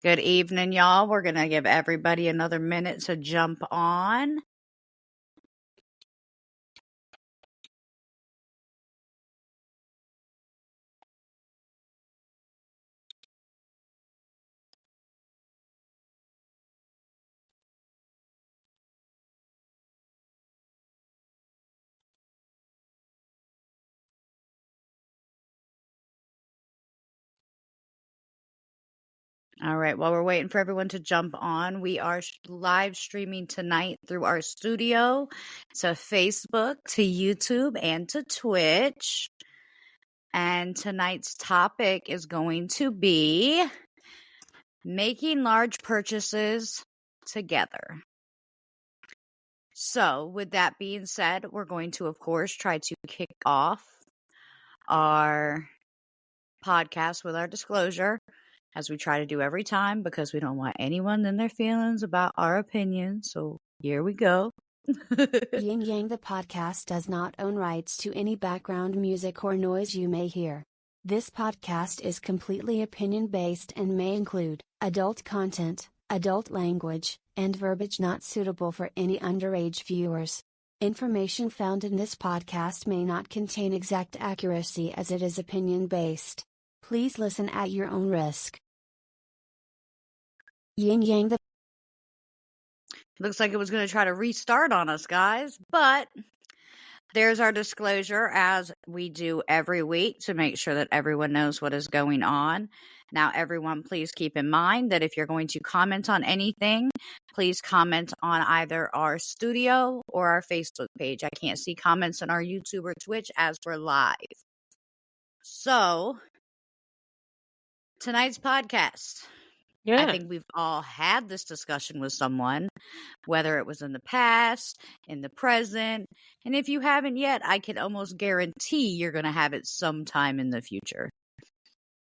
Good evening, y'all. We're going to give everybody another minute to jump on. All right, while we're waiting for everyone to jump on, we are live streaming tonight through our studio to Facebook, to YouTube, and to Twitch. And tonight's topic is going to be making large purchases together. So, with that being said, we're going to, of course, try to kick off our podcast with our disclosure, as we try to do every time, because we don't want anyone in their feelings about our opinion. So here we go. Yin Yang the podcast does not own rights to any background music or noise you may hear. This podcast is completely opinion-based and may include adult content, adult language, and verbiage not suitable for any underage viewers. Information found in this podcast may not contain exact accuracy as it is opinion-based. Please listen at your own risk. Yin Yang the Looks like it was going to try to restart on us, guys, but there's our disclosure, as we do every week, to make sure that everyone knows what is going on. Now, everyone, please keep in mind that if you're going to comment on anything, please comment on either our studio or our Facebook page. I can't see comments on our YouTube or Twitch as we're live. So, tonight's podcast. Yeah. I think we've all had this discussion with someone, whether it was in the past, in the present, and if you haven't yet, I can almost guarantee you're going to have it sometime in the future.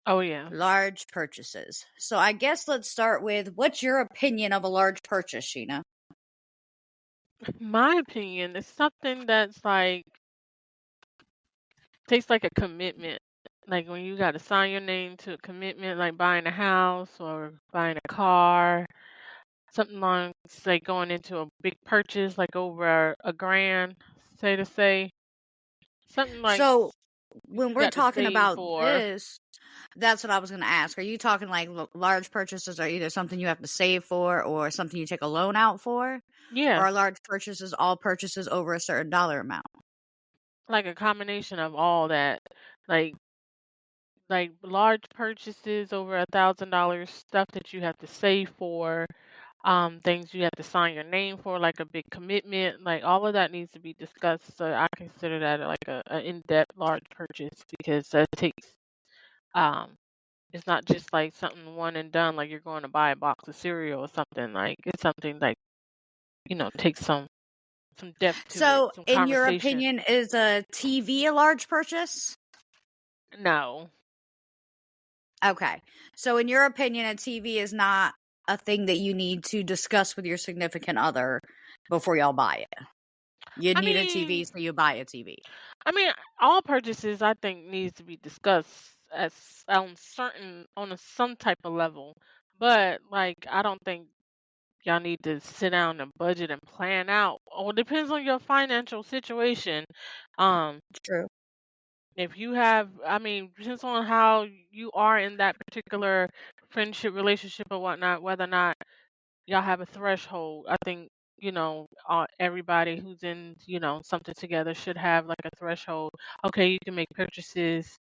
Oh, yeah. Large purchases. So I guess let's start with, what's your opinion of a large purchase, Sheena? My opinion is something that's like, takes like a commitment. Like when you got to sign your name to a commitment, like buying a house or buying a car, something like going into a big purchase, like over a grand, say. Something like So when you we're got to talking save about for. this, that's what I was going to ask. Are you talking like large purchases are either something you have to save for or something you take a loan out for? Or Yeah, are large purchases all purchases over a certain dollar amount? like a combination of all that. Like large purchases over $1,000, stuff that you have to save for, things you have to sign your name for, like a big commitment, like all of that needs to be discussed. So I consider that like a in-depth large purchase, because that takes it's not just like something one and done, like you're going to buy a box of cereal or something. Like it's something like, takes some depth to it, So, some in your conversation. opinion, is a TV a large purchase? No. Okay. So, in your opinion, a TV is not a thing that you need to discuss with your significant other before y'all buy it. You need a TV, so you buy a TV. I mean, all purchases I think needs to be discussed as on some type of level, but like I don't think y'all need to sit down and budget and plan out. Well, it depends on your financial situation. True. If you have, I mean, depends on how you are in that particular friendship, relationship, or whatnot, whether or not y'all have a threshold. I think, everybody who's in, something together should have like a threshold. Okay, you can make purchases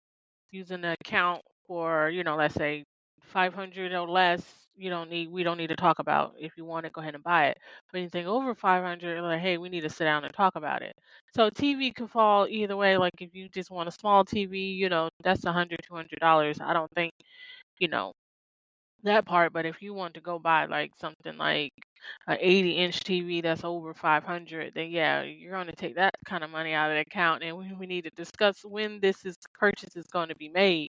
using the account for, let's say 500 or less. We don't need to talk about. If you want it, go ahead and buy it. But anything over 500, like, hey, we need to sit down and talk about it. So TV could fall either way. Like if you just want a small TV, that's $100, $200. I don't think, you know, that part. But if you want to go buy like something like an 80-inch TV that's over 500, then yeah, you're going to take that kind of money out of the account, and we need to discuss when purchase is going to be made.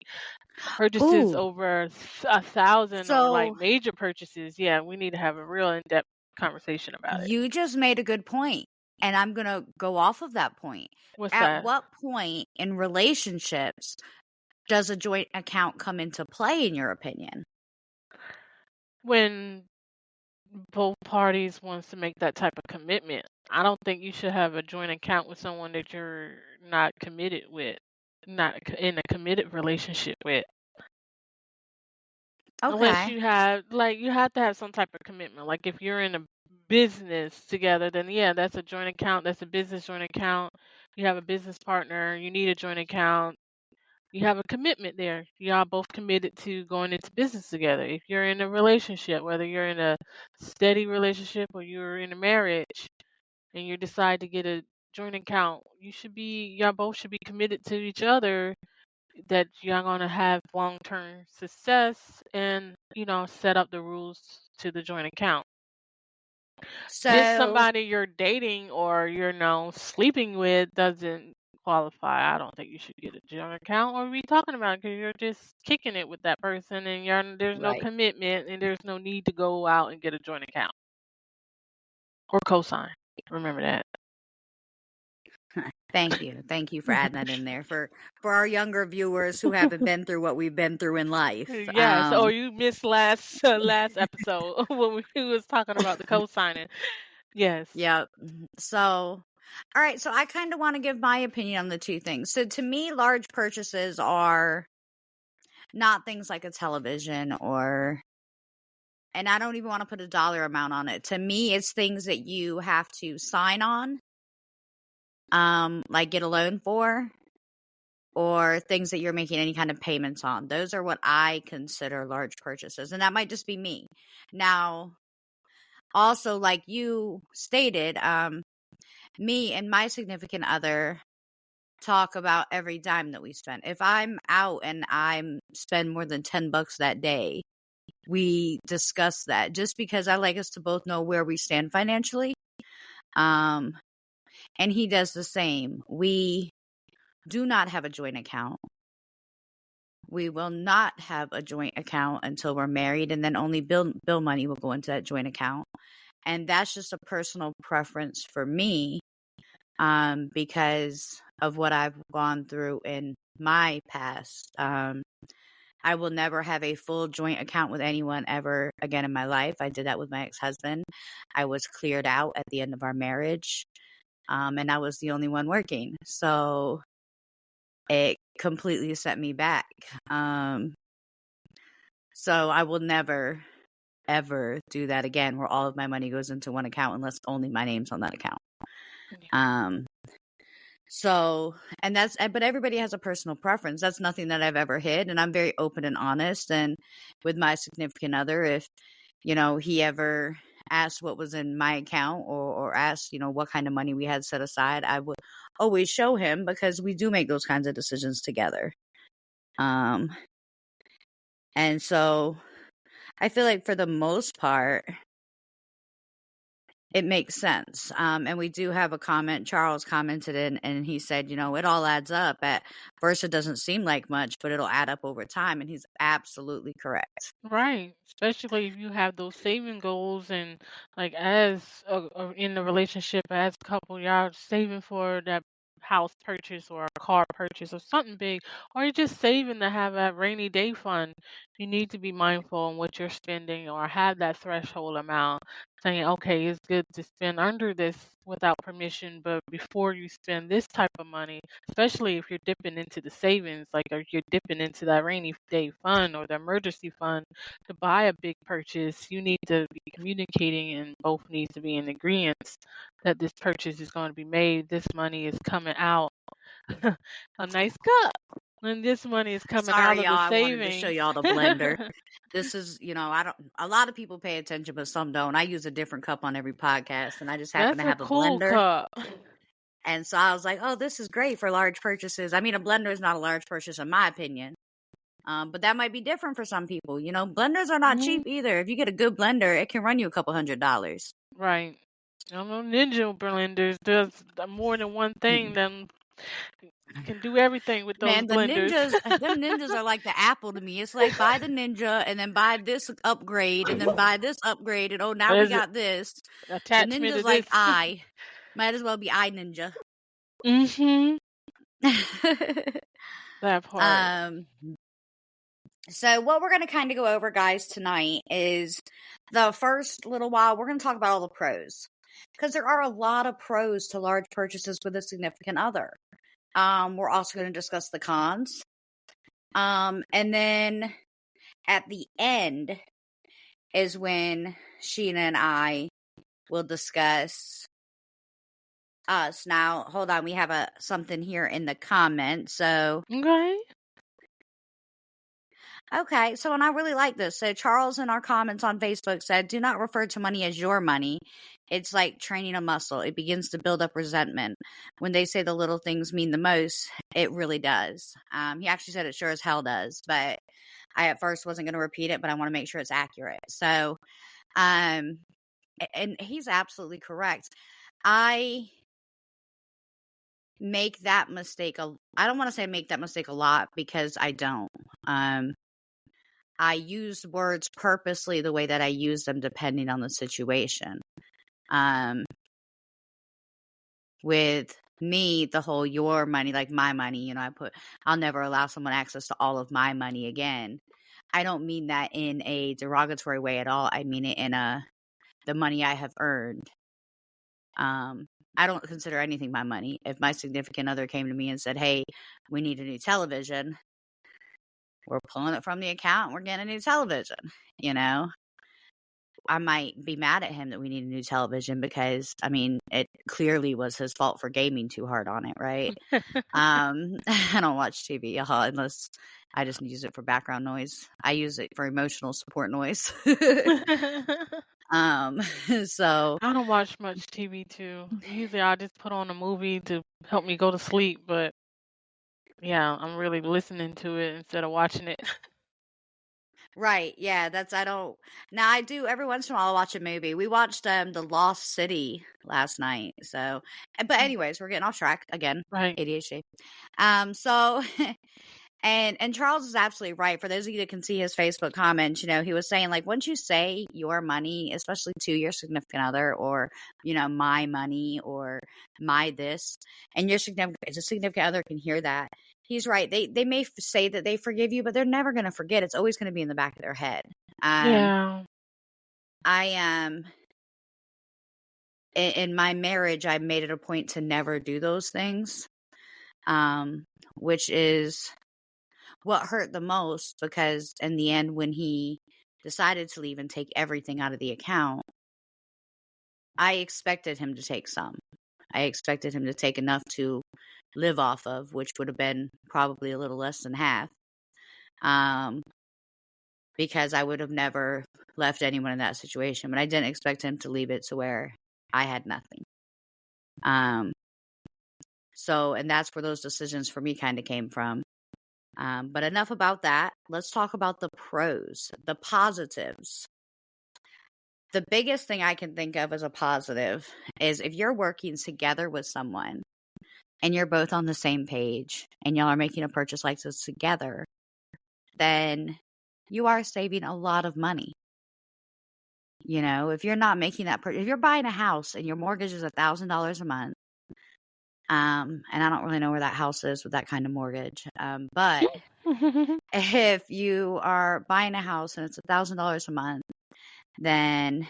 Purchases Ooh. over 1,000 or like So, major purchases, yeah, we need to have a real in-depth conversation about it. you just made a good point, and I'm going to go off of that point. What's At that? what point in relationships does a joint account come into play, in your opinion? when both parties wants to make that type of commitment. I don't think you should have a joint account with someone that you're not committed with, not in a committed relationship with. Unless Okay. you have, like, you have to have some type of commitment. Like if you're in a business together, then yeah, that's a joint account. That's a business joint account. You have a business partner. You need a joint account. You have a commitment there. Y'all both committed to going into business together. If you're in a relationship, whether you're in a steady relationship or you're in a marriage, and you decide to get a joint account, y'all both should be committed to each other that y'all gonna have long term success and, set up the rules to the joint account. Just So, somebody you're dating or you're sleeping with doesn't qualify. I don't think you should get a joint account or be talking about it because you're just kicking it with that person and there's no right. commitment and there's no need to go out and get a joint account or cosign. Remember that. Thank you. Thank you for adding that in there for our younger viewers who haven't been through what we've been through in life. Yes. Or you missed last episode when we was talking about the co-signing. Yes. Yep. So, all right. So I kind of want to give my opinion on the two things. So to me, large purchases are not things like a television and I don't even want to put a dollar amount on it. To me, it's things that you have to sign on, like get a loan for, or things that you're making any kind of payments on. Those are what I consider large purchases. And that might just be me. Now, also, like you stated, me and my significant other talk about every dime that we spend. If I'm out and I'm spend more than $10 that day, we discuss that just because I like us to both know where we stand financially. And he does the same. We do not have a joint account. We will not have a joint account until we're married, and then only bill money will go into that joint account. And that's just a personal preference for me, because of what I've gone through in my past. I will never have a full joint account with anyone ever again in my life. I did that with my ex-husband. I was cleared out at the end of our marriage, and I was the only one working. So it completely set me back. So I will never, ever do that again where all of my money goes into one account unless only my name's on that account. Um, so, but everybody has a personal preference. That's nothing that I've ever hid. And I'm very open and honest. And with my significant other, if, he ever asked what was in my account or asked, what kind of money we had set aside, I would always show him because we do make those kinds of decisions together. And so I feel like for the most part, it makes sense. And we do have a comment. Charles commented in, and he said, it all adds up. At first, it doesn't seem like much, but it'll add up over time. And he's absolutely correct. Right. Especially if you have those saving goals and like as in the relationship as a couple, y'all saving for that house purchase or a car purchase or something big, or you're just saving to have a rainy day fund. You need to be mindful on what you're spending or have that threshold amount saying, okay, it's good to spend under this without permission, but before you spend this type of money, especially if you're dipping into the savings, like or you're dipping into that rainy day fund or the emergency fund to buy a big purchase, you need to be communicating and both need to be in agreement that this purchase is going to be made. This money is coming out. A nice cup. When this money is coming out Sorry, of y'all. the I wanted to show savings. y'all the blender. This is, a lot of people pay attention, but some don't. I use a different cup on every podcast, and I just happen That's to a have a cool blender. cup. And so I was like, oh, this is great for large purchases. I mean, a blender is not a large purchase in my opinion. But that might be different for some people. Blenders are not cheap either. If you get a good blender, it can run you a couple $100s. Right. I know Ninja blenders does more than one thing. Then can do everything with those Man, blenders. them ninjas are like the Apple to me. It's like buy the Ninja and then buy this upgrade and then buy this upgrade and now we There's got this. The attachment Ninja's of like this. might as well be Ninja. Mm-hmm. That part. um So what we're going to kind of go over, guys, tonight is the first little while, we're going to talk about all the pros. Because there are a lot of pros to large purchases with a significant other. We're also going to discuss the cons. And then at the end is when Sheena and I will discuss us. Now, hold on. We have something here in the comments. So, okay. So, and I really like this. So, Charles in our comments on Facebook said, do not refer to money as your money. It's like training a muscle. It begins to build up resentment. When they say the little things mean the most, it really does. He actually said it sure as hell does. But I at first wasn't going to repeat it, but I want to make sure it's accurate. So, and he's absolutely correct. I make that mistake. I don't want to say make that mistake a lot because I don't. I use words purposely the way that I use them depending on the situation. With me, the whole your money, like my money, I'll never allow someone access to all of my money again. I don't mean that in a derogatory way at all. I mean it in the money I have earned. I don't consider anything my money. If my significant other came to me and said, hey, we need a new television, we're pulling it from the account and we're getting a new television. I might be mad at him that we need a new television because, it clearly was his fault for gaming too hard on it, right? I don't watch TV, unless I just use it for background noise. I use it for emotional support noise. So I don't watch much TV too. Usually I just put on a movie to help me go to sleep, but yeah, I'm really listening to it instead of watching it. right, yeah, now I do every once in a while I'll watch a movie. We watched The Lost City last night. So but anyways, we're getting off track again. Right. ADHD. So And Charles is absolutely right. For those of you that can see his Facebook comments, he was saying, like, once you say your money, especially to your significant other or, my money or my this, and your significant other can hear that, he's right. They may say that they forgive you, but they're never going to forget. It's always going to be in the back of their head. Yeah. I am. In my marriage, I made it a point to never do those things, which is what hurt the most, because in the end, when he decided to leave and take everything out of the account, I expected him to take some. I expected him to take enough to live off of, which would have been probably a little less than half, because I would have never left anyone in that situation. But I didn't expect him to leave it to where I had nothing. So, and that's where those decisions for me kind of came from. But enough about that. Let's talk about the pros, the positives. The biggest thing I can think of as a positive is if you're working together with someone and you're both on the same page and y'all are making a purchase like this together, then you are saving a lot of money. If you're not making that if you're buying a house and your mortgage is $1,000 a month, and I don't really know where that house is with that kind of mortgage, but if you are buying a house and it's $1,000 a month, then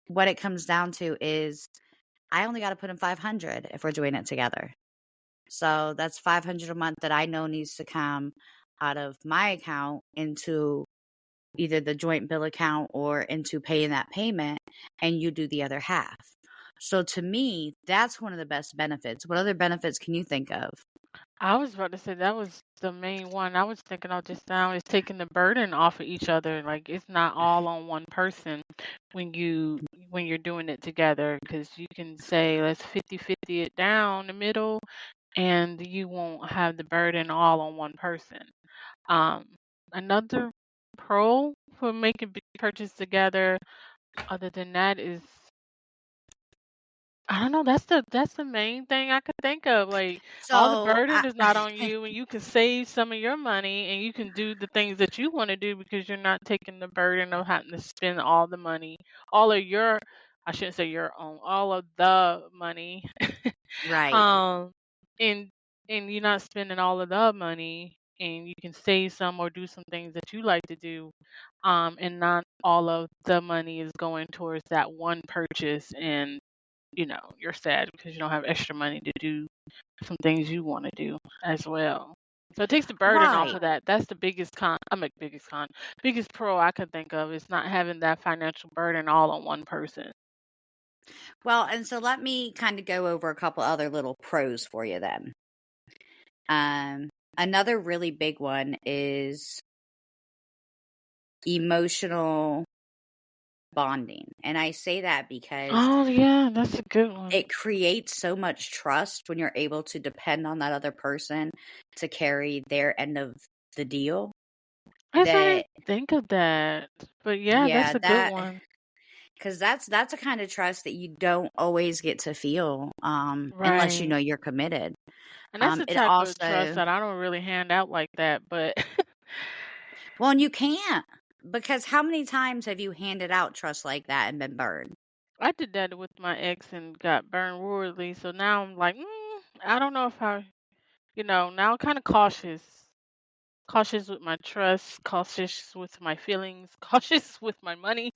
what it comes down to is I only got to put in $500 if we're doing it together. So that's $500 a month that I know needs to come out of my account into either the joint bill account or into paying that payment, and you do the other half. So to me, that's one of the best benefits. What other benefits can you think of? I was about to say that was the main one I was thinking of just now, is taking the burden off of each other. Like, it's not all on one person when you're doing it together, because you can say let's 50-50 it down the middle, and you won't have the burden all on one person. Another pro for making big purchases together, other than that, is I don't know. That's the main thing I could think of. Like, all the So burden is not on you, and you can save some of your money, and you can do the things that you want to do because you're not taking the burden of having to spend all the money, all of your, I shouldn't say your own, all of the money, right. um, in and you're not spending all of the money, and you can save some or do some things that you like to do, and not all of the money is going towards that one purchase, and you're sad because you don't have extra money to do some things you want to do as well. So it takes the burden off Right. of that. That's the biggest con. I mean, biggest pro I could think of is not having that financial burden all on one person. Well, and so let me kind of go over a couple other little pros for you then. Another really big one is emotional bonding. And I say that because Oh yeah, that's a good one. it creates so much trust when you're able to depend on that other person to carry their end of the deal. I guess I That, didn't think of that, but yeah, yeah, that's a good one. because that's a kind of trust that you don't always get to feel, unless you know Right. you're committed. And that's the It type of trust also, that I don't really hand out like that, but well, and you can't, because how many times have you handed out trust like that and been burned? I did that with my ex and got burned royally. So now I'm like, I don't know if now I'm kind of cautious. Cautious with my trust, cautious with my feelings, cautious with my money,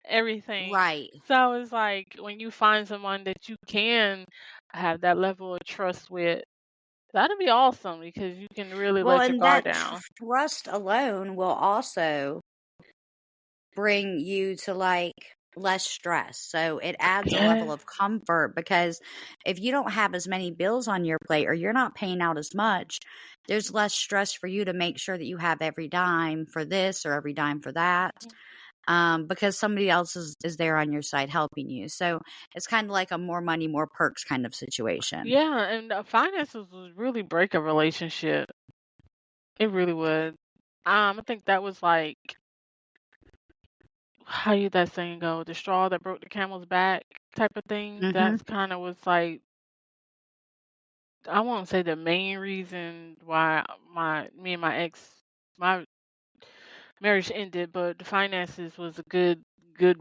everything. Right. So it's like when you find someone that you can have that level of trust with, that'd be awesome because you can really Well, let your and guard that down. trust alone will also bring you to like less stress. So it adds a level Yeah. of comfort, because if you don't have as many bills on your plate or you're not paying out as much, there's less stress for you to make sure that you have every dime for this or every dime for that. Because somebody else is there on your side helping you. So it's kind of like a more money, more perks kind of situation. Yeah, and finances would really break a relationship. It really would. I think that was like how you that saying go, the straw that broke the camel's back type of thing. Hmm. That's kind of was like I won't say the main reason why me and my ex my marriage ended, but the finances was a good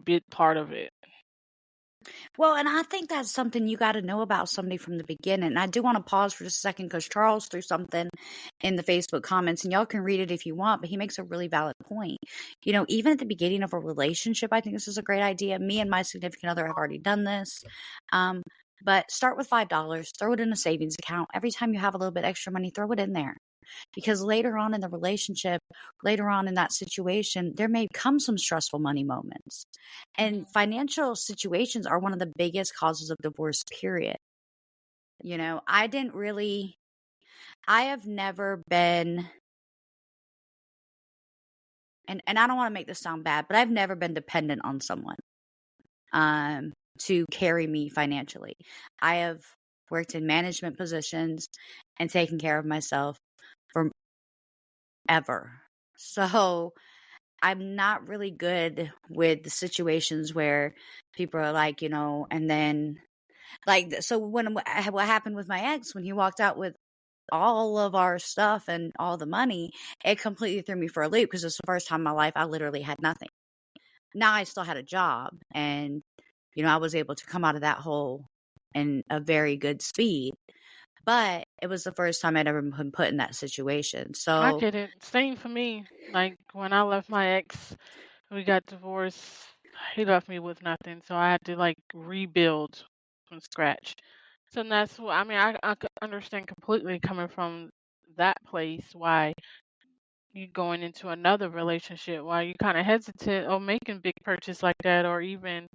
bit part of it. Well, and I think that's something you got to know about somebody from the beginning. And I do want to pause for just a second because Charles threw something in the Facebook comments, and y'all can read it if you want, but he makes a really valid point. Even at the beginning of a relationship, I think this is a great idea. Me and my significant other have already done this. But start with $5, throw it in a savings account. Every time you have a little bit extra money, throw it in there. Because later on in the relationship, later on in that situation, there may come some stressful money moments. And Mhm. financial situations are one of the biggest causes of divorce, period. I have never been, and I don't want to make this sound bad, but I've never been dependent on someone to carry me financially. I have worked in management positions and taken care of myself forever. So I'm not really good with the situations where people are like, and then like, so what happened with my ex when he walked out with all of our stuff and all the money, it completely threw me for a loop because it's the first time in my life I literally had nothing. Now I still had a job, and, I was able to come out of that hole in a very good speed, but it was the first time I'd ever been put in that situation. I So, get it. Same for me. Like when I left my ex, we got divorced. He left me with nothing, so I had to like rebuild from scratch. So that's what I mean. I could understand completely coming from that place why you going into another relationship, why you kind of hesitant or making big purchase like that, or even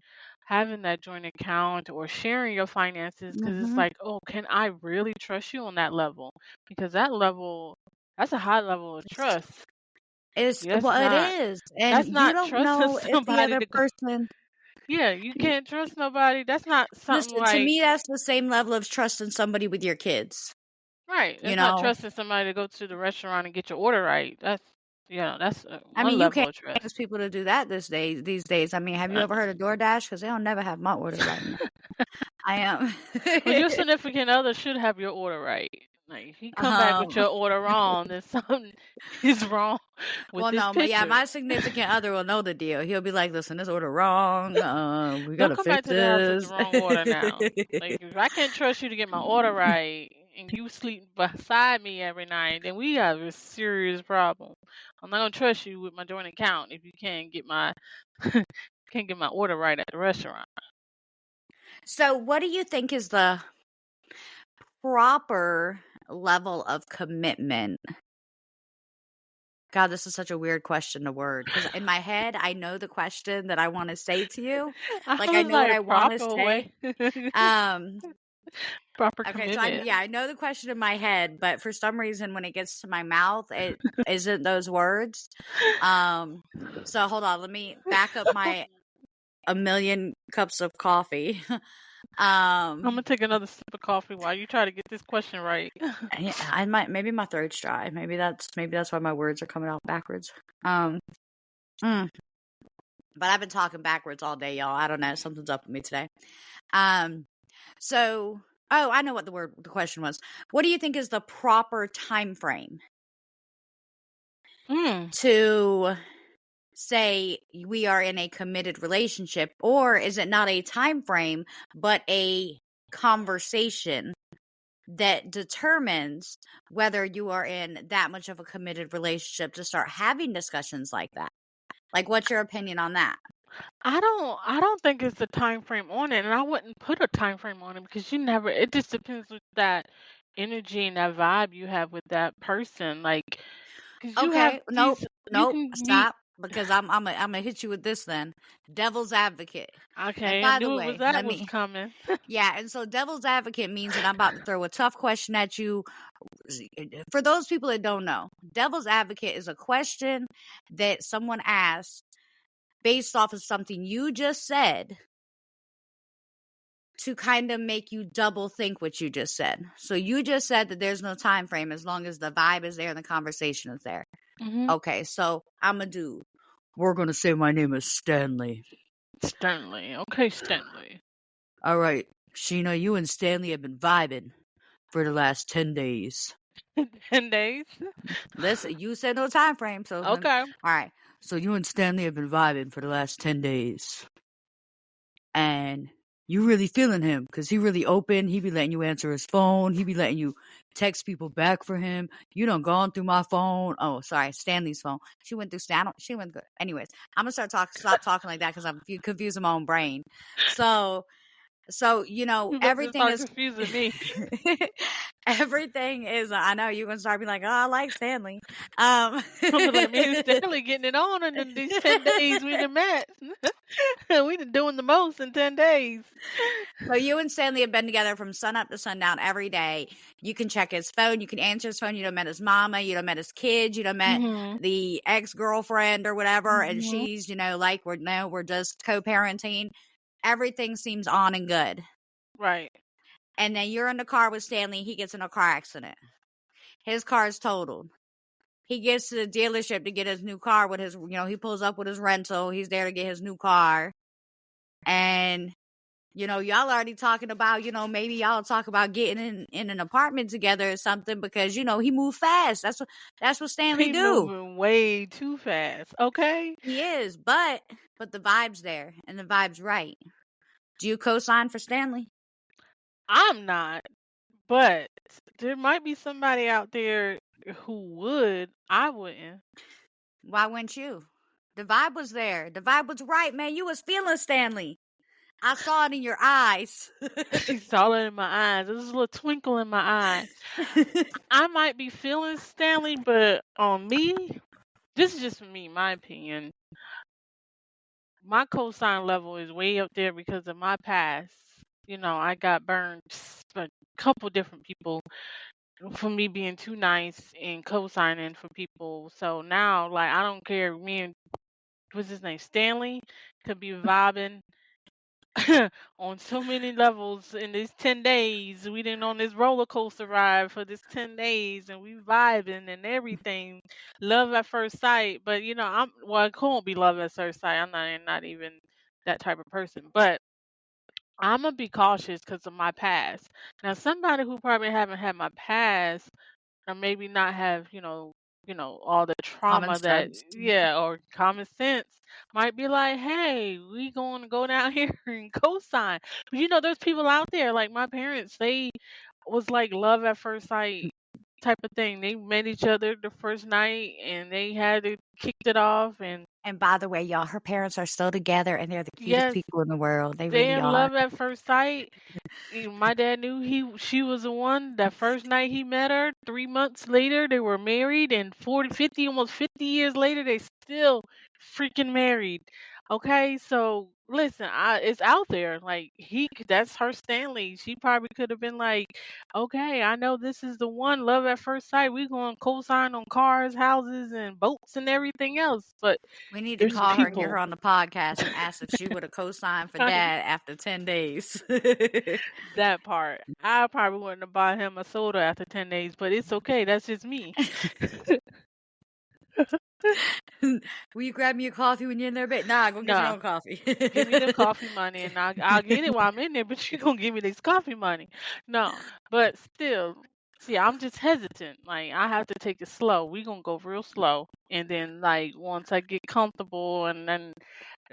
having that joint account or sharing your finances, because it's mhm. like, oh, can I really trust you on that level? Because that's a high level of trust. That's It not is, and that's you not don't trusting know if the somebody other to go. person. Yeah, you can't trust nobody. That's not something Listen, to like me, that's the same level of trusting somebody with your kids, right. you That's not know? trusting somebody to go to the restaurant and get your order right. That's I one mean, you level can't of trust. ask people to do that these days. I mean, have you Uh, ever heard of DoorDash? Because 'Cause they'll never have my order right now. I am. Well, your significant other should have your order right. Like, if he come back with Um, your order wrong, then something is wrong with well, this no, picture. my significant other will know the deal. He'll be like, "Listen, this order wrong. We Don't gotta come fix back to the house with the this." wrong order now. Like, if I can't trust you to get my order right, and you sleep beside me every night, then we have a serious problem. I'm not gonna trust you with my joint account if you can't get my can't get my order right at the restaurant. So, what do you think is the proper level of commitment? God, this is such a weird question to word because in my head, I know the question that I want to say to you. I Like, I was know what like I want to proper say. way, Um, proper okay, so commitment. I know the question in my head, but for some reason, when it gets to my mouth, it isn't those words. So hold on, let me back up my a million cups of coffee. I'm gonna take another sip of coffee while you try to get this question right. Yeah, I might maybe my throat's dry. Maybe that's why my words are coming out backwards. Mm. But I've been talking backwards all day, y'all. I don't know. Something's up with me today. So I know what the question was. What do you think is the proper time frame to say we are in a committed relationship, or is it not a time frame but a conversation that determines whether you are in that much of a committed relationship to start having discussions like that? Like, what's your opinion on that? I don't think it's a time frame on it, and I wouldn't put a time frame on it because you never. It just depends with that energy and that vibe you have with that person. Like, because you have Okay, nope, you nope, can meet. stop, because I'm gonna hit you with this then. Devil's advocate. And Okay, I by the knew it was way, that was coming. yeah, and so devil's advocate means that I'm about to throw a tough question at you. For those people that don't know, devil's advocate is a question that someone asks based off of something you just said to kind of make you double think what you just said. So you just said that there's no time frame as long as the vibe is there and the conversation is there. Okay, so I'm a dude. We're gonna say my name is Stanley. Stanley. Okay, Stanley. All right, Sheena, you and Stanley have been vibing for the last 10 days. 10 days. Listen, you said no time frame, so Okay. all right. So you and Stanley have been vibing for the last 10 days. And you really feeling him because he really open. He be letting you answer his phone. He be letting you text people back for him. You done gone through my phone. Oh, sorry, Stanley's phone. She went through She went good. Anyways, I'm gonna stop talking like that because I'm confusing my own brain. So you know, You about to everything start is confusing me. everything is. I know you're gonna start being like, oh, I like Stanley. I'm be like, me and Stanley getting it on in these 10 days we done met. We done doing the most in 10 days. So you and Stanley have been together from sun up to sundown every day. You can check his phone. You can answer his phone. You done met his mama. You done met his kids. You done met the ex-girlfriend or whatever. And she's, like, we're just co-parenting. Everything seems on and good. Right. And then you're in the car with Stanley. He gets in a car accident. His car is totaled. He gets to the dealership to get his new car with his, he pulls up with his rental. He's there to get his new car. And y'all already talking about, maybe y'all talk about getting in an apartment together or something because, he moved fast. That's what Stanley He do. moving way too fast. Okay. He is, but the vibe's there and the vibe's right. Do you co-sign for Stanley? I'm not, but there might be somebody out there who would. I wouldn't. Why wouldn't you? The vibe was there. The vibe was right, man. You was feeling Stanley. I saw it in your eyes. She saw it in my eyes. There's a little twinkle in my eye. I might be feeling Stanley, but on me, this is just for me, my opinion. My cosign level is way up there because of my past. I got burned by a couple different people for me being too nice and co-signing for people. So now, like, I don't care. Me and what's his name, Stanley, could be vibing on so many levels in these 10 days. We didn't on this roller coaster ride for this 10 days and we vibing and everything. Love at first sight. But it can't be love at first sight. I'm not even that type of person. But I'm gonna be cautious because of my past. Now somebody who probably haven't had my past or maybe not have, all the Common trauma that, sense. yeah, or common sense might be like, hey, we going to go down here and co-sign. But there's people out there like my parents. They was like love at first sight type of thing. They met each other the first night and they had it kicked it off. And And by the way, y'all, her parents are still together and they're the cutest yes, people in the world. They they really in are. love at first sight. My dad knew she was the one. That first night he met her, 3 months later they were married, and 40, 50, almost 50 years later they still freaking married. Okay, so listen, it's out there. Like that's her Stanley. She probably could have been like, okay, I know this is the one. Love at first sight. We going to co-sign on cars, houses, and boats and everything else. But We need to there's call her and get her people. on the podcast and ask if she would have co-signed for I Dad after 10 days. That part. I probably wouldn't have bought him a soda after 10 days, but it's okay. That's just me. Will you grab me a coffee when you're in there, babe? Nah, go get your Nah, own coffee. give me the coffee money and I'll get it while I'm in there, but you gonna give me this coffee money. No, but still, see, I'm just hesitant. Like, I have to take it slow. We gonna go real slow. And then, like, once I get comfortable and then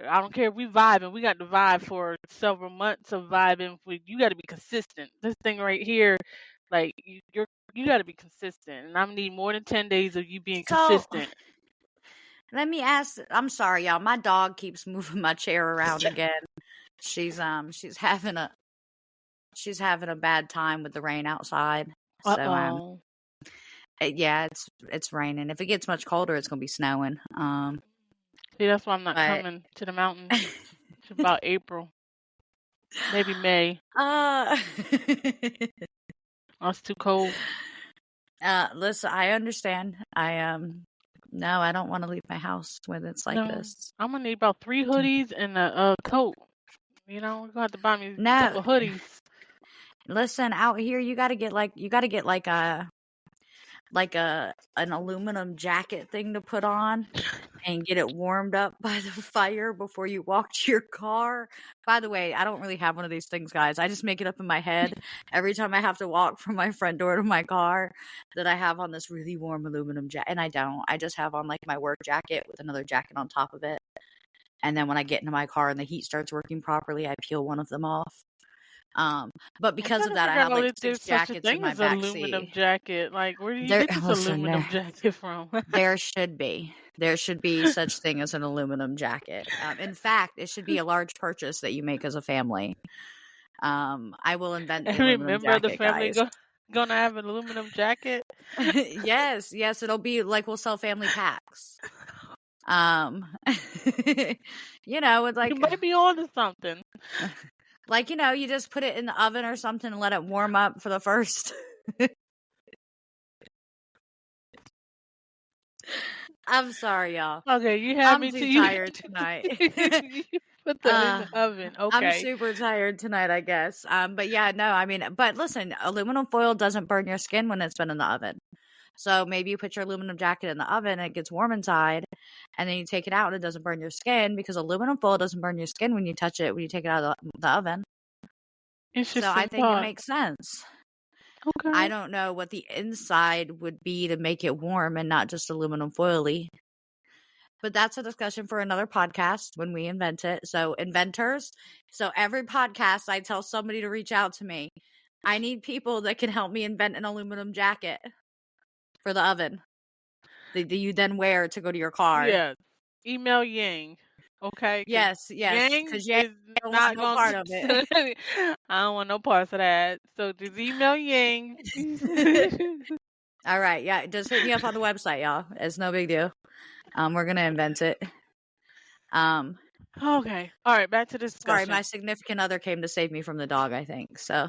I don't care if we vibing. We got to vibe for several months of vibing. You got to be consistent. This thing right here, like you got to be consistent, and I need more than 10 days of you being So, consistent. let me ask. I'm sorry, y'all. My dog keeps moving my chair around again. She's having a bad time with the rain outside. So Uh-oh. yeah, it's raining. If it gets much colder, it's gonna be snowing. See, that's why I'm not But coming to the mountains. It's about April, maybe May. uh, Oh, it's too cold. listen, I understand. No, I don't want to leave my house when it's like No, this. I'm gonna need about 3 hoodies and a coat. You know, we're gonna have to buy me a No, couple of hoodies. listen, out here you got to get like an aluminum jacket thing to put on and get it warmed up by the fire before you walk to your car. By the way, I don't really have one of these things, guys. I just make it up in my head every time I have to walk from my front door to my car that I have on this really warm aluminum jacket. And I don't. I just have on like my work jacket with another jacket on top of it. And then when I get into my car and the heat starts working properly, I peel one of them off. But I'm because trying of to that, I figure out have like if 6 there's such a jackets in thing my as an back aluminum seat. jacket. Like, where do you get this Listen, aluminum jacket from? there should be. There should be such thing as an aluminum jacket. In fact, it should be a large purchase that you make as a family. I will invent the Every aluminum member of the jacket, family guys. gonna have an aluminum jacket. Yes, it'll be like we'll sell family packs. It's You like might be on to something. you just put it in the oven or something and let it warm up for the first. I'm sorry, y'all. Okay, you had I'm me to too you. tired tonight. You put that in uh, the oven. I'm Okay. super tired tonight, I guess. But yeah, no, I mean, but listen, aluminum foil doesn't burn your skin when it's been in the oven. So maybe you put your aluminum jacket in the oven and it gets warm inside, and then you take it out and it doesn't burn your skin because aluminum foil doesn't burn your skin when you touch it when you take it out of the oven. So I Interesting think it thought. makes sense. Okay. I don't know what the inside would be to make it warm and not just aluminum foily. But that's a discussion for another podcast when we invent it. So inventors. So every podcast I tell somebody to reach out to me. I need people that can help me invent an aluminum jacket for the oven that you then wear to go to your car. Yeah. Email Yang. Okay. Yes, Yang because Yang is don't want not no going part to. of it. I don't want no parts of that. So just email Yang. All right, yeah, just hit me up on the website, y'all. It's no big deal. We're gonna invent it. Okay. All right. Back to the discussion. Sorry, my significant other came to save me from the dog, I think. So,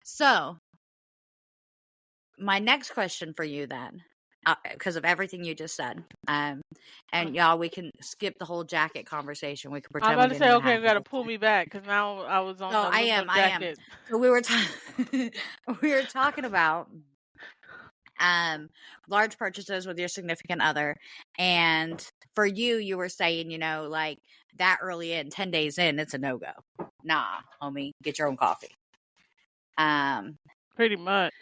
so my next question for you then, because of everything you just said, and y'all, we can skip the whole jacket conversation. We can I'm pretend about we to didn't say, even okay, have you got to it. pull me back because now I was on No, the I aluminum am. jacket. So we were talking about large purchases with your significant other, and for you were saying, like that early in 10 days in, it's a no-go. Nah, homie, get your own coffee. Pretty much.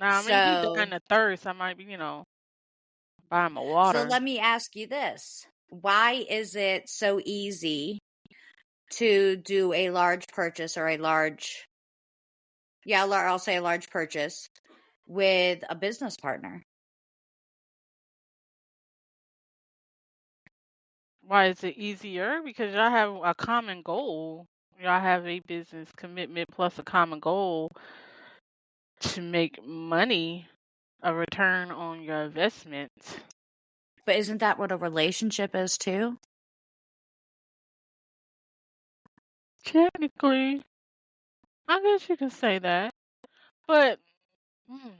Now, I mean, if he dying of thirst, I might be, buy him a water. So let me ask you this. Why is it so easy to do a large purchase or a large Yeah, I'll say a large purchase with a business partner. Why is it easier? Because y'all have a common goal. Y'all have a business commitment plus a common goal to make money, a return on your investment. But isn't that what a relationship is too? Technically, I guess you can say that. But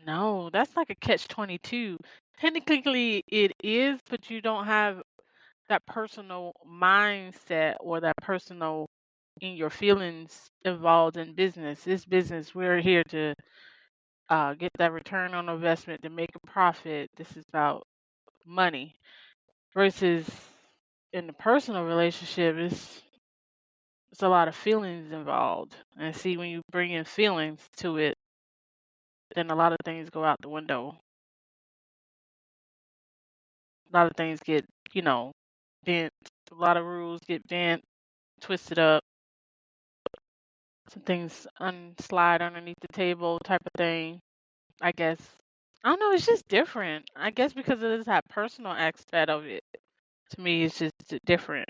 no, that's like a catch-22. Technically, it is, but you don't have that personal mindset or that personal in your feelings involved in business. This business, we're here to get that return on investment, to make a profit. This is about money. Versus in the personal relationship, it's a lot of feelings involved. And see, when you bring in feelings to it, then a lot of things go out the window. A lot of things get, bent. A lot of rules get bent, twisted up. Some things slide underneath the table, type of thing. I guess. I don't know. It's just different. I guess because it is that personal aspect of it. To me, it's just different.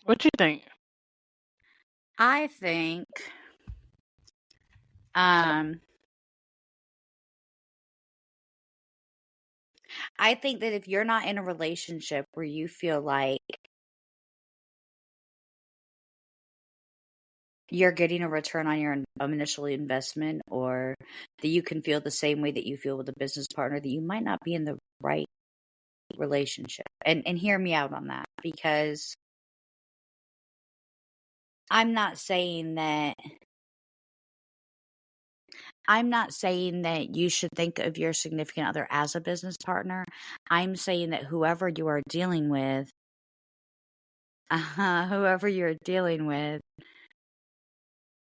What you think? I think um I think that if you're not in a relationship where you feel like you're getting a return on your initial investment, or that you can feel the same way that you feel with a business partner, that you might not be in the right relationship. And hear me out on that, because I'm not saying that you should think of your significant other as a business partner. I'm saying that whoever you're dealing with,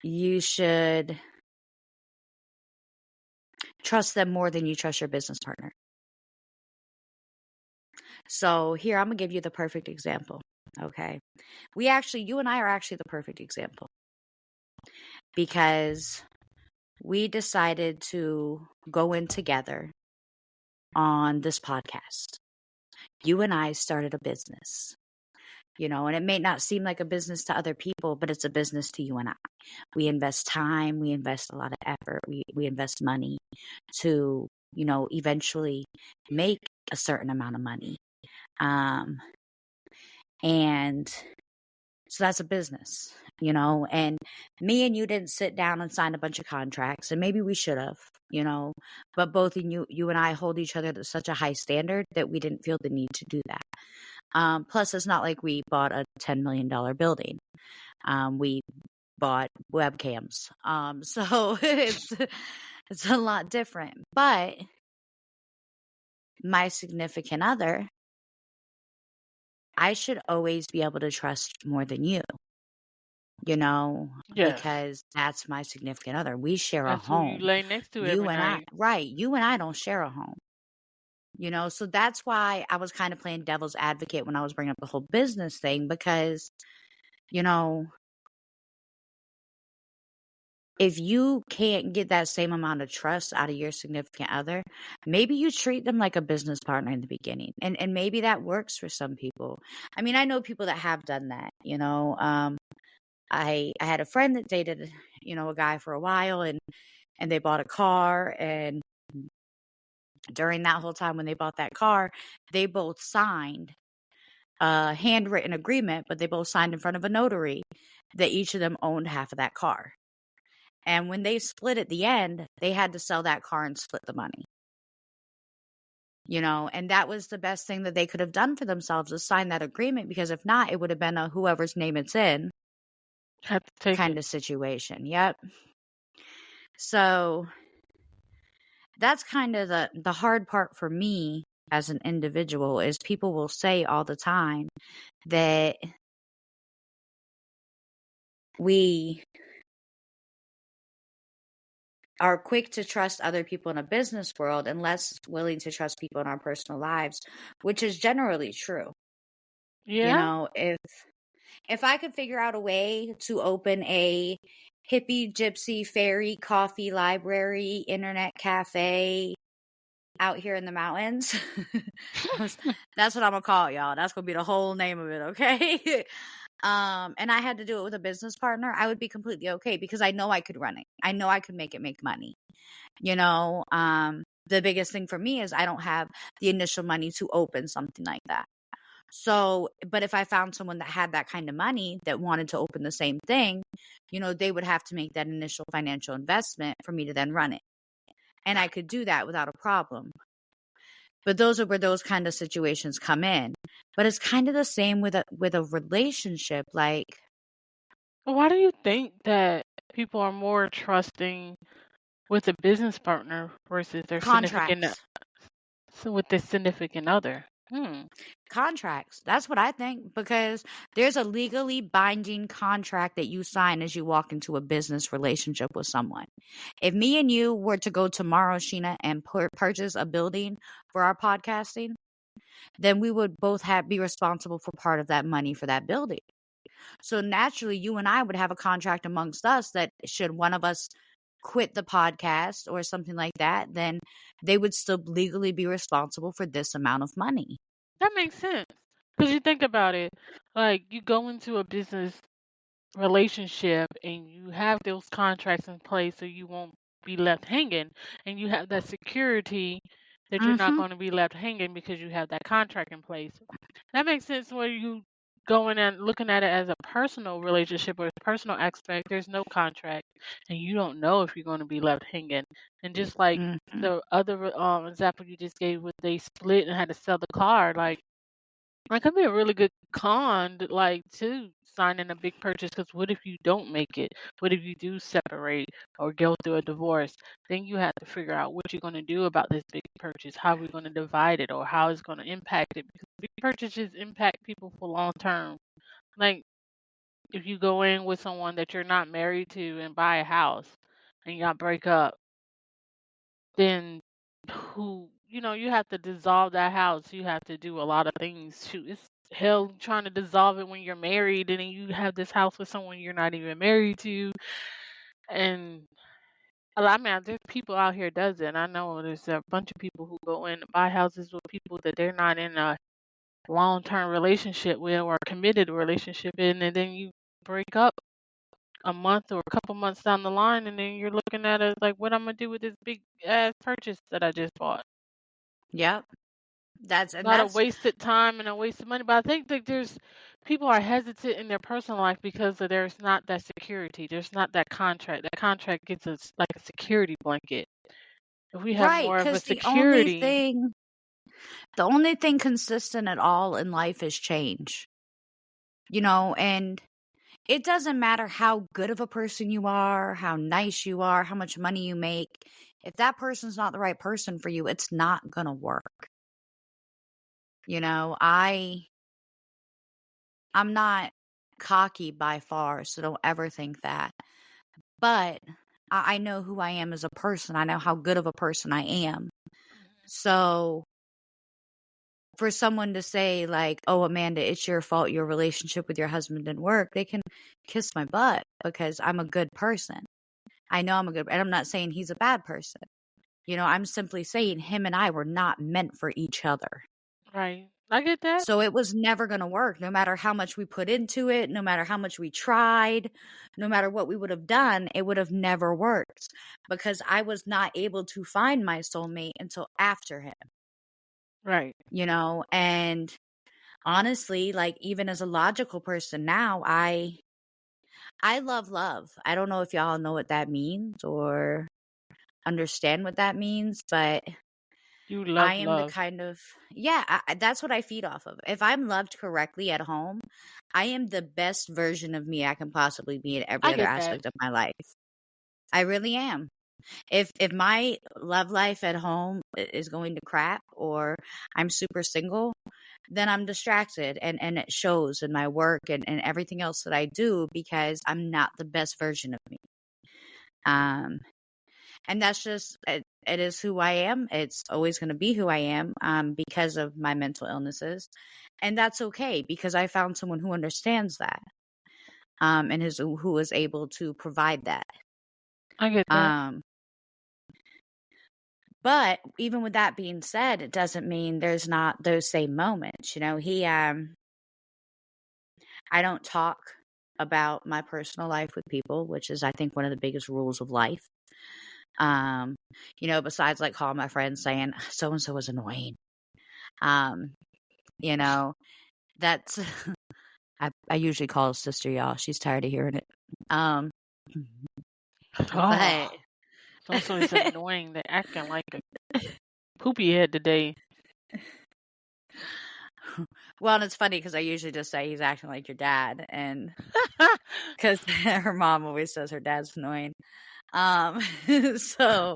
you should trust them more than you trust your business partner. So here, I'm going to give you the perfect example. Okay. You and I are actually the perfect example, because we decided to go in together on this podcast. You and I started a business, and it may not seem like a business to other people, but it's a business to you and I. We invest time, we invest a lot of effort, we invest money to, eventually make a certain amount of money. And so that's a business, and me and you didn't sit down and sign a bunch of contracts, and maybe we should have, but both you and I hold each other to such a high standard that we didn't feel the need to do that. Plus, it's not like we bought a $10 million building. We bought webcams. So it's a lot different. But my significant other, I should always be able to trust more than you, Yes. because that's my significant other. We share a That's who you home. lay next to You every and I, night. right. You and I don't share a home, so that's why I was kind of playing devil's advocate when I was bringing up the whole business thing, because, if you can't get that same amount of trust out of your significant other, maybe you treat them like a business partner in the beginning. And maybe that works for some people. I mean, I know people that have done that, I had a friend that dated, a guy for a while, and they bought a car, and during that whole time when they bought that car, they both signed a handwritten agreement, but they both signed in front of a notary that each of them owned half of that car. And when they split at the end, they had to sell that car and split the money. And that was the best thing that they could have done for themselves, is sign that agreement, because if not, it would have been a whoever's name it's in Have to take kind it. of situation. Yep. So that's kind of the hard part for me as an individual, is people will say all the time that we are quick to trust other people in a business world and less willing to trust people in our personal lives, which is generally true. Yeah. If If I could figure out a way to open a hippie, gypsy, fairy, coffee, library, internet cafe out here in the mountains, that's what I'm gonna call it, y'all. That's gonna be the whole name of it, okay? And I had to do it with a business partner, I would be completely okay because I know I could run it. I know I could make it make money. You know, the biggest thing for me is I don't have the initial money to open something like that. So, but if I found someone that had that kind of money that wanted to open the same thing, you know, they would have to make that initial financial investment for me to then run it. And I could do that without a problem. But those are where those kind of situations come in. But it's kind of the same with a relationship, like Why do you think that people are more trusting with a business partner versus their contracts. with their significant other? Hmm. Contracts. That's what I think because there's a legally binding contract that you sign as you walk into a business relationship with someone. If me and you were to go tomorrow, Sheena, and purchase a building for our podcasting, then we would both be responsible for part of that money for that building. So naturally, you and I would have a contract amongst us that should one of us quit the podcast or something like that, then they would still legally be responsible for this amount of money. That makes sense. Because you think about it, like you go into a business relationship and you have those contracts in place so you won't be left hanging, and you have that security that you're not Mm-hmm. going to be left hanging because you have that contract in place. That makes sense where you going and looking at it as a personal relationship or a personal aspect. There's no contract, and you don't know if you're going to be left hanging. And just like Mm-hmm. the other example you just gave, with they split and had to sell the car, like that could be a really good con, like to signing a big purchase. Because what if you don't make it? What if you do separate or go through a divorce? Then you have to figure out what you're going to do about this big purchase. How we're going to divide it, or how it's going to impact it. Because big purchases impact people for long term. Like if you go in with someone that you're not married to and buy a house, and y'all break up, then you have to dissolve that house. You have to do a lot of things. Shoot, it's hell trying to dissolve it when you're married, and then you have this house with someone you're not even married to. And I mean, there's people out here does it. I know there's a bunch of people who go in and buy houses with people that they're not in a long-term relationship with or committed relationship in, and then you break up a month or a couple months down the line, and then you're looking at it like, what I'm gonna do with this big ass purchase that I just bought? Yep. A lot of wasted time and a wasted money. But I think that there's people are hesitant in their personal life because there's not that security. There's not that contract. That contract gets us like a security blanket. If we have right. more of a Because security, the only thing consistent at all in life is change, you know, and it doesn't matter how good of a person you are, how nice you are, how much money you make. If that person's not the right person for you, it's not going to work. You know, I'm not cocky by far, so don't ever think that. But I know who I am as a person. I know how good of a person I am. So for someone to say like, "Oh, Amanda, it's your fault your relationship with your husband didn't work," they can kiss my butt because I'm a good person. I know I'm a good, and I'm not saying he's a bad person. You know, I'm simply saying him and I were not meant for each other. right? I get that. So it was never going to work, no matter how much we put into it, no matter how much we tried, no matter what we would have done, it would have never worked because I was not able to find my soulmate until after him, Right. you know, and honestly, like even as a logical person now, I love love. I don't know if y'all know what that means or understand what that means, but You I love am the love. kind of, yeah, that's what I feed off of. If I'm loved correctly at home, I am the best version of me I can possibly be in every I other get that. aspect of my life. I really am. If my love life at home is going to crap or I'm super single, then I'm distracted and it shows in my work and everything else that I do because I'm not the best version of me. Um, and that's just it is who I am. It's always going to be who I am, because of my mental illnesses. And that's okay because I found someone who understands that, and who is able to provide that. I get that. But even with that being said, it doesn't mean there's not those same moments. I don't talk about my personal life with people, which is, I think, one of the biggest rules of life. Besides like calling my friends saying so and so was annoying. You know, that's I usually call sister y'all. She's tired of hearing it. Oh, But so it's annoying. They're acting like a poopy head today. well, and it's funny because I usually just say he's acting like your dad, and because her mom always says her dad's annoying. So,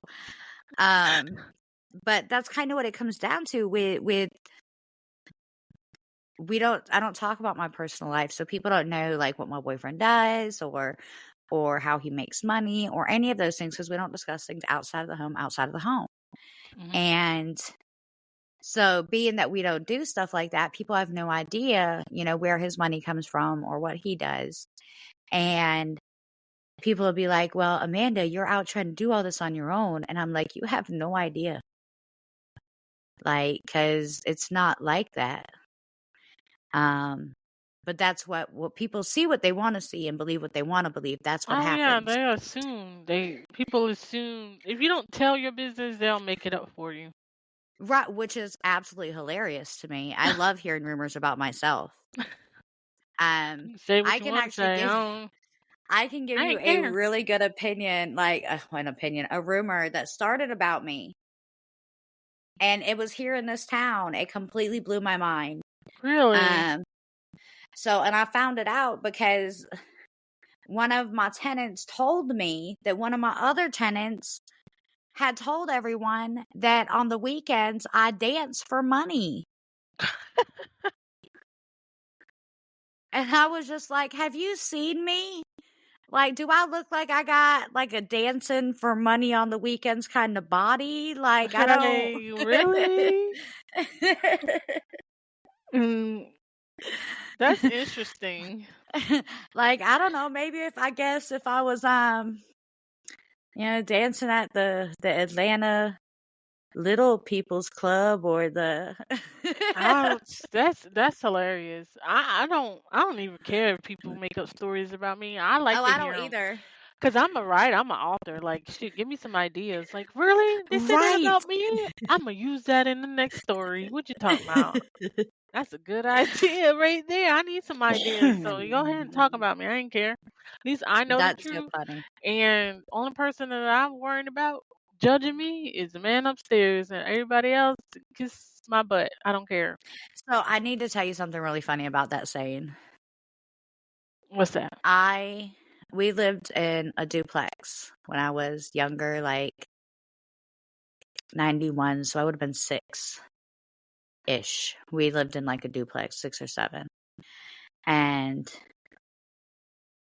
but that's kind of what it comes down to with I don't talk about my personal life, so people don't know like what my boyfriend does or how he makes money or any of those things because we don't discuss things outside of the home. Mm-hmm. And so being that we don't do stuff like that, people have no idea, where his money comes from or what he does. And people will be like, well, Amanda, you're out trying to do all this on your own. And I'm like, you have no idea. Like, cause it's not like that. But that's what people see what they want to see and believe what they want to believe. That's what Oh yeah, happens. people assume if you don't tell your business, they'll make it up for you. Right, which is absolutely hilarious to me. I love hearing rumors about myself. Say what I you can want to actually say. I can give I you ain't a care. really good opinion, like a rumor that started about me. And it was here in this town. It completely blew my mind. Really? And I found it out because one of my tenants told me that one of my other tenants had told everyone that on the weekends I dance for money. And I was just like, have you seen me? Like, do I look like I got like a dancing for money on the weekends kind of body? Like, I don't. Really? That's interesting. Like, I don't know. Maybe if I was dancing at the Atlanta Little People's Club or the That's hilarious. I don't even care if people make up stories about me. I like Oh, to I hear don't them either. because I'm a writer. I'm an author. Like shit, give me some ideas. Like really, they said that Right. about me. I'm gonna use that in the next story. What you talking about? That's a good idea right there. I need some ideas. So go ahead and talk about me. I ain't care. At least I know the That's so truth. funny. And only person that I'm worried about judging me is the man upstairs, and everybody else kiss my butt. I don't care. So I need to tell you something really funny about that saying. What's that? We lived in a duplex when I was younger, like 91, so I would have been 6-ish. We lived in like a duplex, 6 or 7. And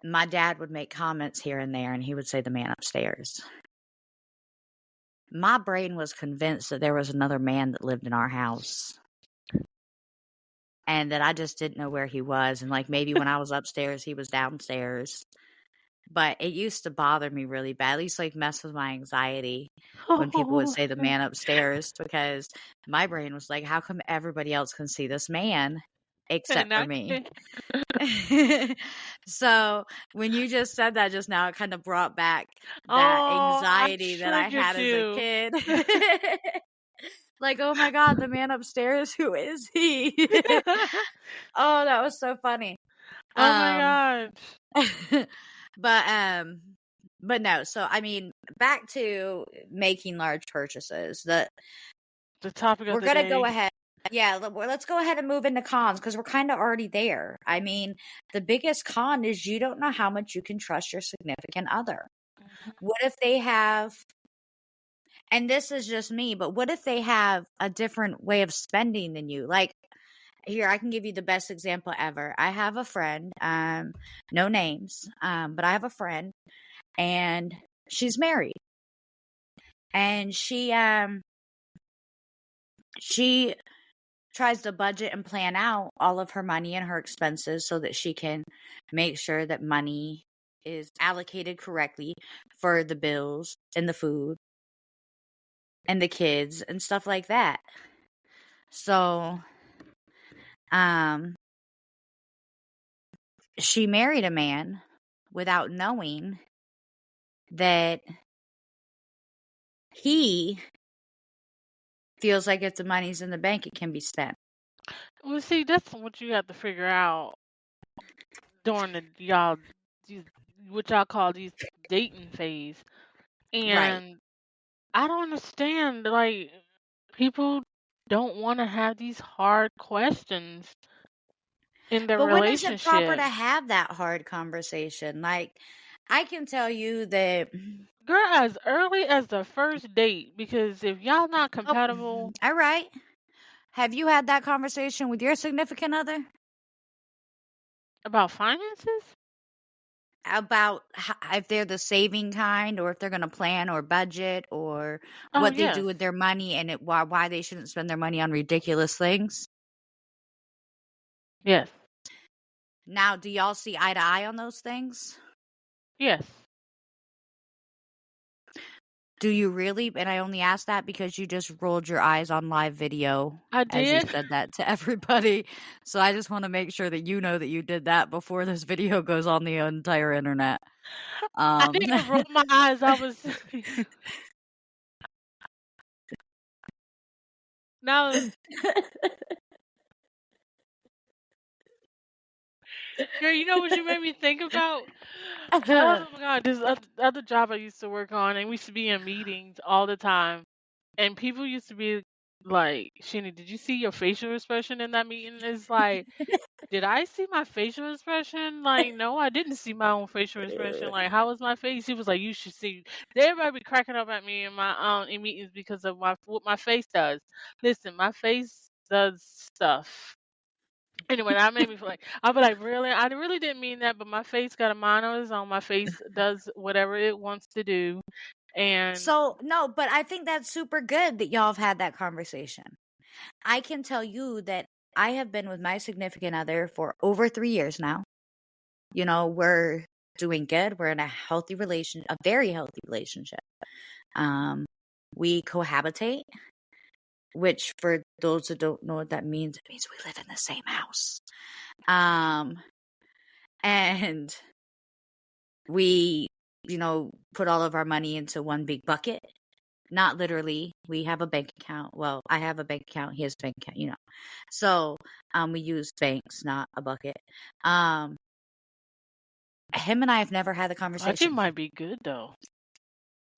my dad would make comments here and there, and he would say the man upstairs. My brain was convinced that there was another man that lived in our house and that I just didn't know where he was. And like maybe when I was upstairs, he was downstairs. But it used to bother me really bad. At least like mess with my anxiety when people would Oh, say the man upstairs because my brain was like, how come everybody else can see this man except and for I me? can't. So when you just said that just now, it kind of brought back that Oh, I anxiety that I triggered had as a you. kid. Like, oh my God, the man upstairs, who is he? Oh, that was so funny. Oh my Um, gosh. but no, so I mean, back to making large purchases. The topic of We're the gonna go day. ahead. Yeah, let's go ahead and move into cons because we're kind of already there. I mean, the biggest con is you don't know how much you can trust your significant other. Mhm. What if they have, and this is just me, but what if they have a different way of spending than you? Like, here, I can give you the best example ever. I have a friend, no names, but I have a friend, and she's married. And she tries to budget and plan out all of her money and her expenses so that she can make sure that money is allocated correctly for the bills and the food and the kids and stuff like that. So, um, she married a man without knowing that he feels like if the money's in the bank, it can be spent. Well, see, that's what you have to figure out during these what y'all call these dating phase. Right. And I don't understand, like, people don't want to have these hard questions in their But when is it proper to relationship. have that hard conversation? Like, I can tell you that. Girl, as early as the first date, because if y'all not Oh, compatible all right. Have you had that conversation with your significant other about finances, about if they're the saving kind, or if they're going to plan or budget, or oh what they yes, do with their money, and why they shouldn't spend their money on ridiculous things? yes, Now, do y'all see eye to eye on those things? yes, Do you really? And I only ask that because you just rolled your eyes on live video I as you did. said that to everybody. So I just want to make sure that you know that you did that before this video goes on the entire internet. I didn't roll my eyes. I was now, girl. You know what you made me think about? Oh my God, this other job I used to work on, and we used to be in meetings all the time, and people used to be like, "Shinny, did you see your facial expression in that meeting?" It's like, did I see my facial expression? Like, no, I didn't see my own facial expression. Like, how was my face? He was like, you should see. Everybody be cracking up at me in my in meetings because of what my face does. Listen, my face does stuff. Anyway, that made me feel like I'll be like, really? I really didn't mean that, but my face got a mind on its own. My face does whatever it wants to do, and So, no, but I think that's super good that y'all have had that conversation. I can tell you that I have been with my significant other for over 3 years now. You know, we're doing good. We're in a very healthy relationship. We cohabitate, which for those who don't know what that means, it means we live in the same house. And we, put all of our money into one big bucket. Not literally. We have a bank account. Well, I have a bank account. He has a bank account. So, we use banks, not a bucket. Him and I have never had the I think it conversation. might be good though.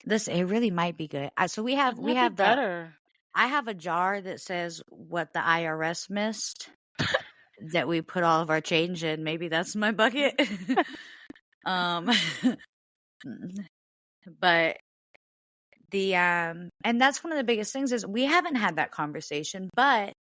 It really might be good. So we It might be have better. I have a jar that says what the IRS missed that we put all of our change in. Maybe that's my bucket. um, but and that's one of the biggest things is we haven't had that conversation, but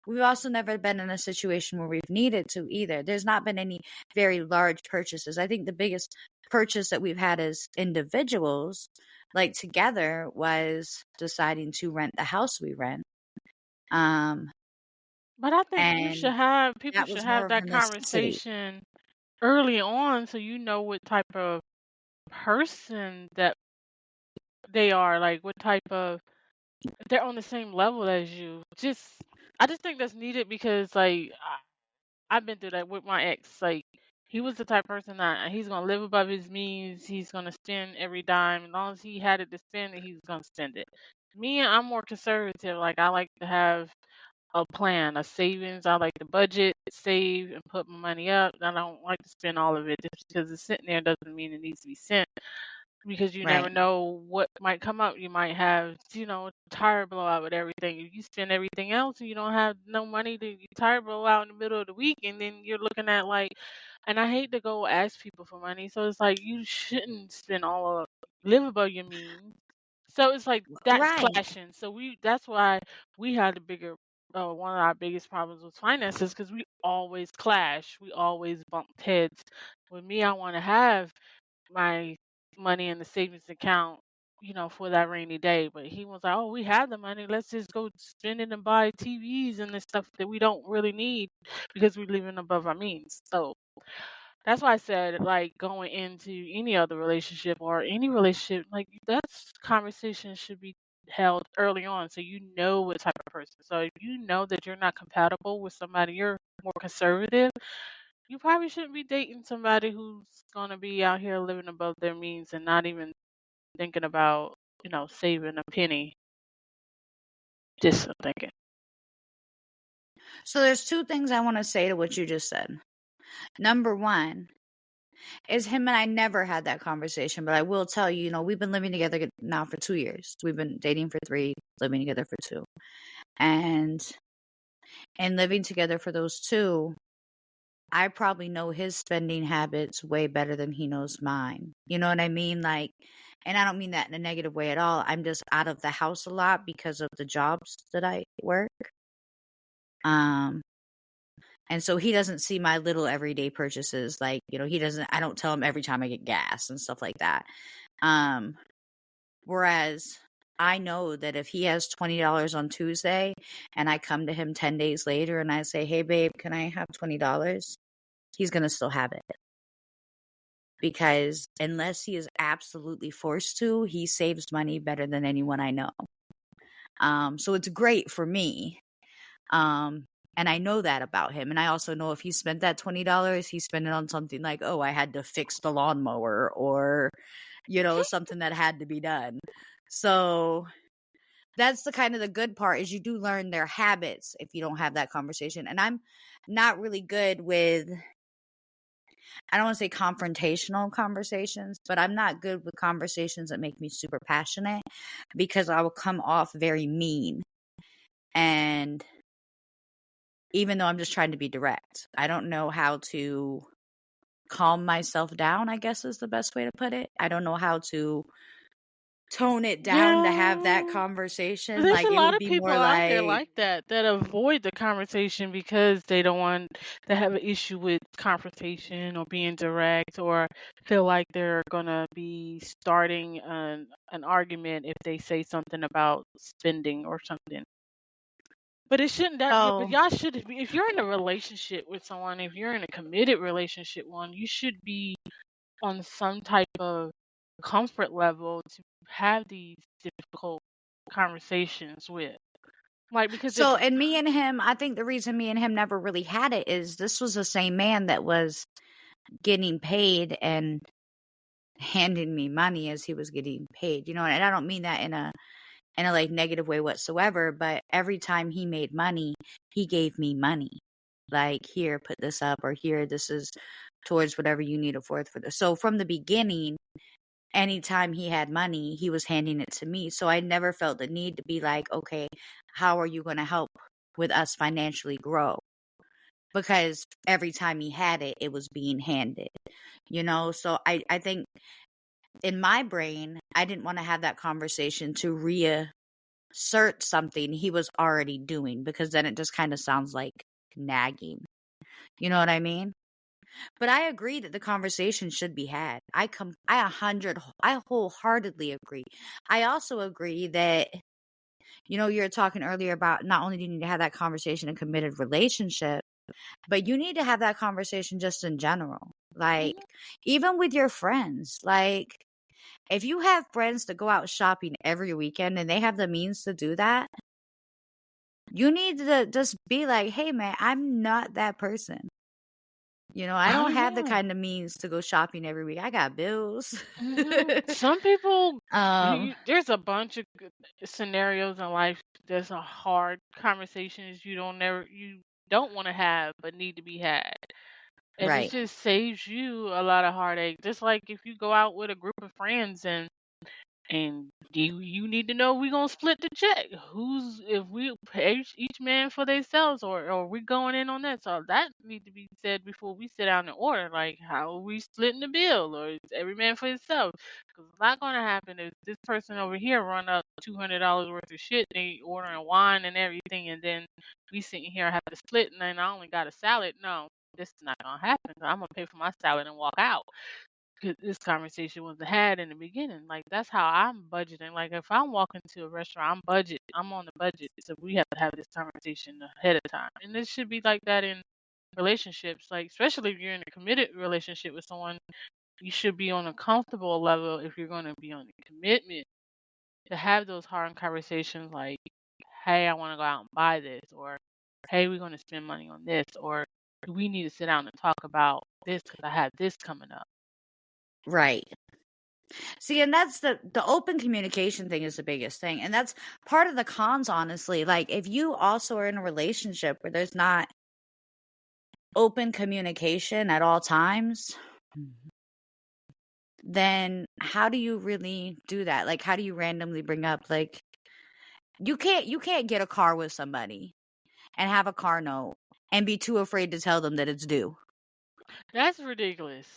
we've also never been in a situation where we've needed to either. There's not been any very large purchases. I think the biggest purchase that we've had as individuals, like together, was deciding to rent the house we rent. But I think And people that should was more have of that a necessity. conversation early on so you know what type of person that they are, like what type of if they're on the same level as you. I just think that's needed because like I've been through that with my ex. Like he was the type of person that he's gonna live above his means, he's gonna spend every dime. As long as he had it to spend it, he's gonna spend it. Me, I'm more conservative. Like I like to have a plan, a savings. I like to budget, save, and put my money up. I don't like to spend all of it just because it's sitting there doesn't mean it needs to be spent because you never Right. know what might come up. You might have, a tire blowout with everything. If you spend everything else and you don't have no money to your tire blow out in the middle of the week, and then you're looking at like, and I hate to go ask people for money, so it's like you shouldn't spend all of live above your means. So it's like that's Right. clashing. So that's why we had the bigger one of our biggest problems with finances because we always clash. We always bumped heads. With me, I want to have my money in the savings account for that rainy day. But he was like, "Oh, we have the money. Let's just go spend it and buy TVs and the stuff that we don't really need because we're living above our means." So that's why I said, like, going into any other relationship or any relationship, like, that's conversation should be held early on so you know what type of person. So if you know that you're not compatible with somebody, you're more conservative, you probably shouldn't be dating somebody who's going to be out here living above their means and not even thinking about, saving a penny. Just thinking. So there's two things I want to say to what you just said. Number one is him and I never had that conversation, but I will tell you, we've been living together now for 2 years. We've been dating for 3, living together for 2. And living together for those 2, I probably know his spending habits way better than he knows mine. You know what I mean? Like, and I don't mean that in a negative way at all. I'm just out of the house a lot because of the jobs that I work. And so he doesn't see my little everyday purchases. Like, I don't tell him every time I get gas and stuff like that. Whereas I know that if he has $20 on Tuesday and I come to him 10 days later and I say, "Hey babe, can I have $20?" He's going to still have it. Because unless he is absolutely forced to, he saves money better than anyone I know. So it's great for me. And I know that about him. And I also know if he spent that $20, he spent it on something like, oh, I had to fix the lawnmower or, something that had to be done. So that's the kind of the good part is you do learn their habits if you don't have that conversation. And I'm not really good with, I don't want to say confrontational conversations, but I'm not good with conversations that make me super passionate because I will come off very mean. And even though I'm just trying to be direct, I don't know how to calm myself down, I guess is the best way to put it. I don't know how to tone it down to have that Yeah. conversation. There's Like a it lot would of be people more out there like, like that avoid the conversation because they don't want to have an issue with confrontation or being direct or feel like they're gonna be starting an argument if they say something about spending or something. But it shouldn't that yeah, but oh, y'all should be if you're in a relationship with someone, if you're in a committed relationship one, you should be on some type of comfort level to have these difficult conversations with. Like, because if so, and me and him, I think the reason me and him never really had it is this was the same man that was getting paid and handing me money as he was getting paid, and I don't mean that in a like negative way whatsoever, but every time he made money, he gave me money. Like, here, put this up, or here, this is towards whatever you need it for this. So from the beginning, anytime he had money, he was handing it to me. So I never felt the need to be like, okay, how are you going to help with us financially grow? Because every time he had it, it was being handed, So I think in my brain, I didn't want to have that conversation to reassert something he was already doing, because then it just kind of sounds like nagging. You know what I mean? But I agree that the conversation should be had. I wholeheartedly agree. I also agree that, you were talking earlier about not only do you need to have that conversation in a committed relationship, but you need to have that conversation just in general. Like, Mhm. even with your friends, like, if you have friends that go out shopping every weekend and they have the means to do that, you need to just be like, hey man, I'm not that person. I Oh don't have the yeah. kind of means to go shopping every week. I got bills. Some people, um, there's a bunch of scenarios in life. There's a hard conversations you don't want to have but need to be had, and it right. just saves you a lot of heartache. Just like if you go out with a group of friends and you need to know we gonna split the check. Who's if we pay each man for themselves or we going in on that? So that need to be said before we sit down and order. Like, how are we splitting the bill, or is every man for himself? Because what's not gonna happen is this person over here run up $200 worth of shit. They ordering wine and everything, and then we sitting here have to split, and then I only got a salad. No, this is not gonna happen. I'm gonna pay for my salad and walk out. this conversation wasn't had in the beginning. Like that's how I'm budgeting. Like if I'm walking to a restaurant, I'm on the budget. So we have to have this conversation ahead of time. And it should be like that in relationships. Like especially if you're in a committed relationship with someone, you should be on a comfortable level if you're gonna be on a commitment to have those hard conversations like, hey, I wanna go out and buy this, or hey, we're gonna spend money on this, or we need to sit down and talk about this because I have this coming up. Right. See, and that's the open communication thing is the biggest thing. And that's part of the cons, honestly. Like, if you also are in a relationship where there's not open communication at all times, then how do you really do that? Like, how do you randomly bring up, like, you can't get a car with somebody and have a car note and be too afraid to tell them that it's due. That's ridiculous.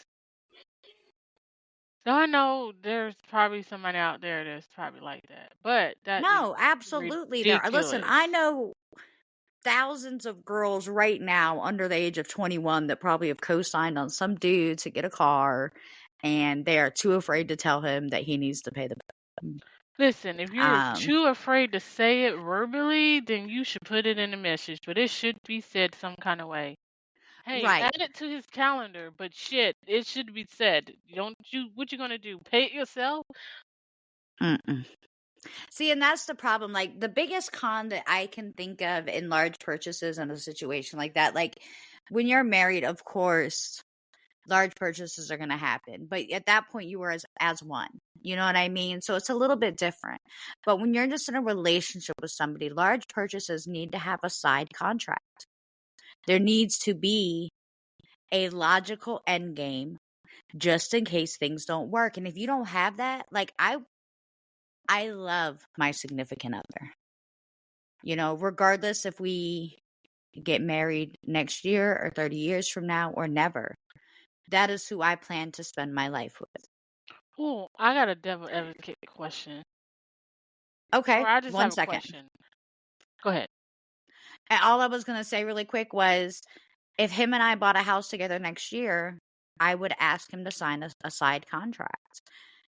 So I know there's probably somebody out there that's probably like that, but that No, is absolutely. Listen, I ridiculous. know thousands of girls right now under the age of 21 that probably have co-signed on some dude to get a car, and they are too afraid to tell him that he needs to pay the bill. Listen, if you're too afraid to say it verbally, then you should put it in a message, but it should be said some kind of way. Hey, Right. add it to his calendar, but shit, it should be said. What you gonna do? Pay it yourself? Mm-mm. See, and that's the problem. Like, the biggest con that I can think of in large purchases in a situation like that, like, when you're married, of course, large purchases are going to happen. But at that point, you were as one. You know what I mean? So it's a little bit different. But when you're just in a relationship with somebody, large purchases need to have a side contract. There needs to be a logical end game just in case things don't work. And if you don't have that, like, I love my significant other. You know, regardless if we get married next year or 30 years from now or never, that is who I plan to spend my life with. Oh, I got a devil advocate question. Okay, Or I just 1 have a second. question. Go ahead. And all I was going to say really quick was, if him and I bought a house together next year, I would ask him to sign a side contract.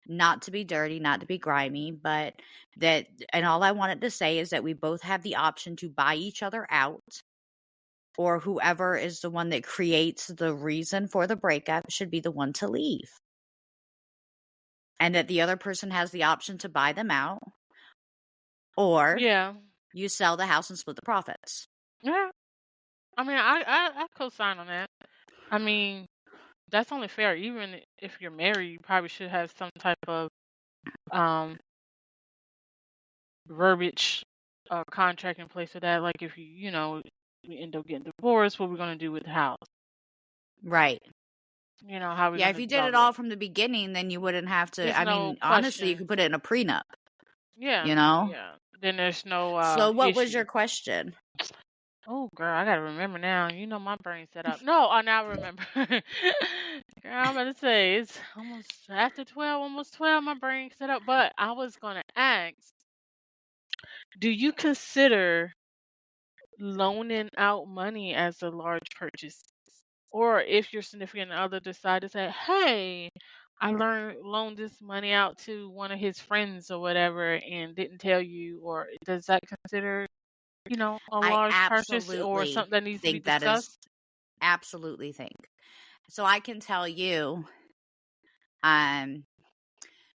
Not to be dirty, not to be grimy, but that, and all I wanted to say is that we both have the option to buy each other out, or whoever is the one that creates the reason for the breakup should be the one to leave. And that the other person has the option to buy them out, or Yeah. you sell the house and split the profits. Yeah. I mean, I co-sign on that. I mean, that's only fair. Even if you're married, you probably should have some type of verbiage or contract in place for that. Like if we end up getting divorced, what we're gonna do with the house? Right. How we're Yeah, if gonna you did it develop all it. from the beginning, then you wouldn't have to. There's I no mean, honestly, you questions. could put it in a prenup, Yeah. you know? Yeah. Then there's no So what was issue. your question? Oh, girl, I gotta remember now. My brain's set up. No, I now remember. Girl, I'm about to say it's almost after 12, almost 12. My brain's set up. But I was gonna ask, do you consider loaning out money as a large purchase? Or if your significant other decide to say, hey, I loaned this money out to one of his friends or whatever and didn't tell you, or does that consider, a I large purchase or absolutely something that needs to be think that is discussed? absolutely think. So I can tell you, um,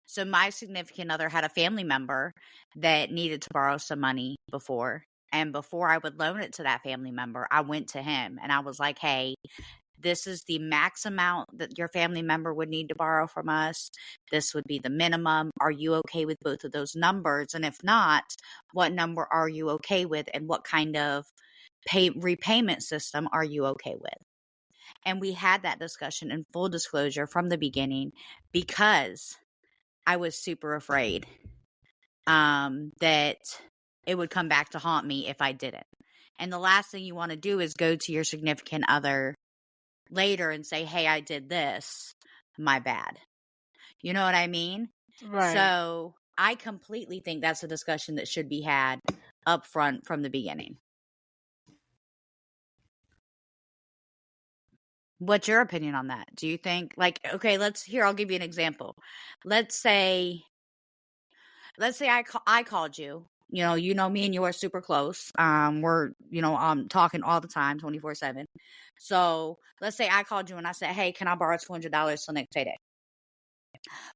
so my significant other had a family member that needed to borrow some money before. And before I would loan it to that family member, I went to him and I was like, hey, this is the max amount that your family member would need to borrow from us. This would be the minimum. Are you okay with both of those numbers? And if not, what number are you okay with? And what kind of repayment system are you okay with? And we had that discussion in full disclosure from the beginning, because I was super afraid that it would come back to haunt me if I didn't. And the last thing you want to do is go to your significant other later and say, hey, I did this, my bad. You know what I mean? Right. So I completely think that's a discussion that should be had up front from the beginning. What's your opinion on that? Do you think, like, okay, I'll give you an example. Let's say I called you. You know me and you are super close. We're, talking all the time, 24/7. So let's say I called you and I said, hey, can I borrow $200 till next payday?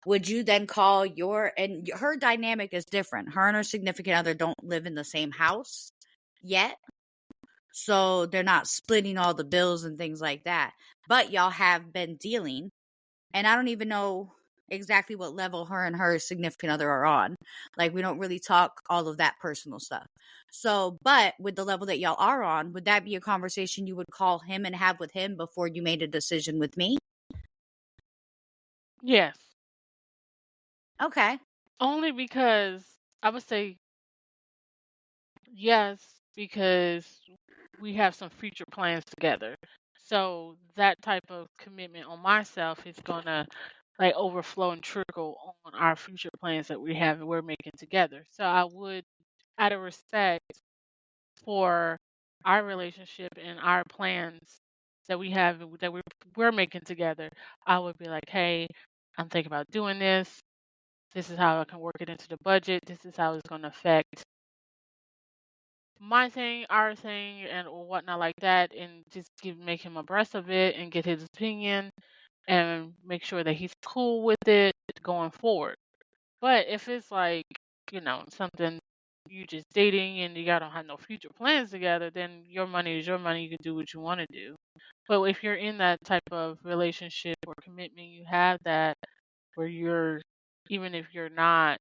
Would you then call and her dynamic is different. Her and her significant other don't live in the same house yet. So they're not splitting all the bills and things like that. But y'all have been dealing. And I don't even know exactly what level her and her significant other are on. Like, we don't really talk all of that personal stuff. So, but with the level that y'all are on, would that be a conversation you would call him and have with him before you made a decision with me? Yes. Okay. Only because I would say yes, because we have some future plans together. So that type of commitment on myself is gonna like overflow and trickle on our future plans that we have and we're making together. So I would, out of respect for our relationship and our plans that we have that we're making together, I would be like, hey, I'm thinking about doing this. This is how I can work it into the budget. This is how it's going to affect my thing, our thing, and or whatnot like that, and just make him abreast of it and get his opinion and make sure that he's cool with it going forward. But if it's like, something you just dating and you all don't have no future plans together, then your money is your money. You can do what you want to do. But if you're in that type of relationship or commitment, you have that where you're, even if you're not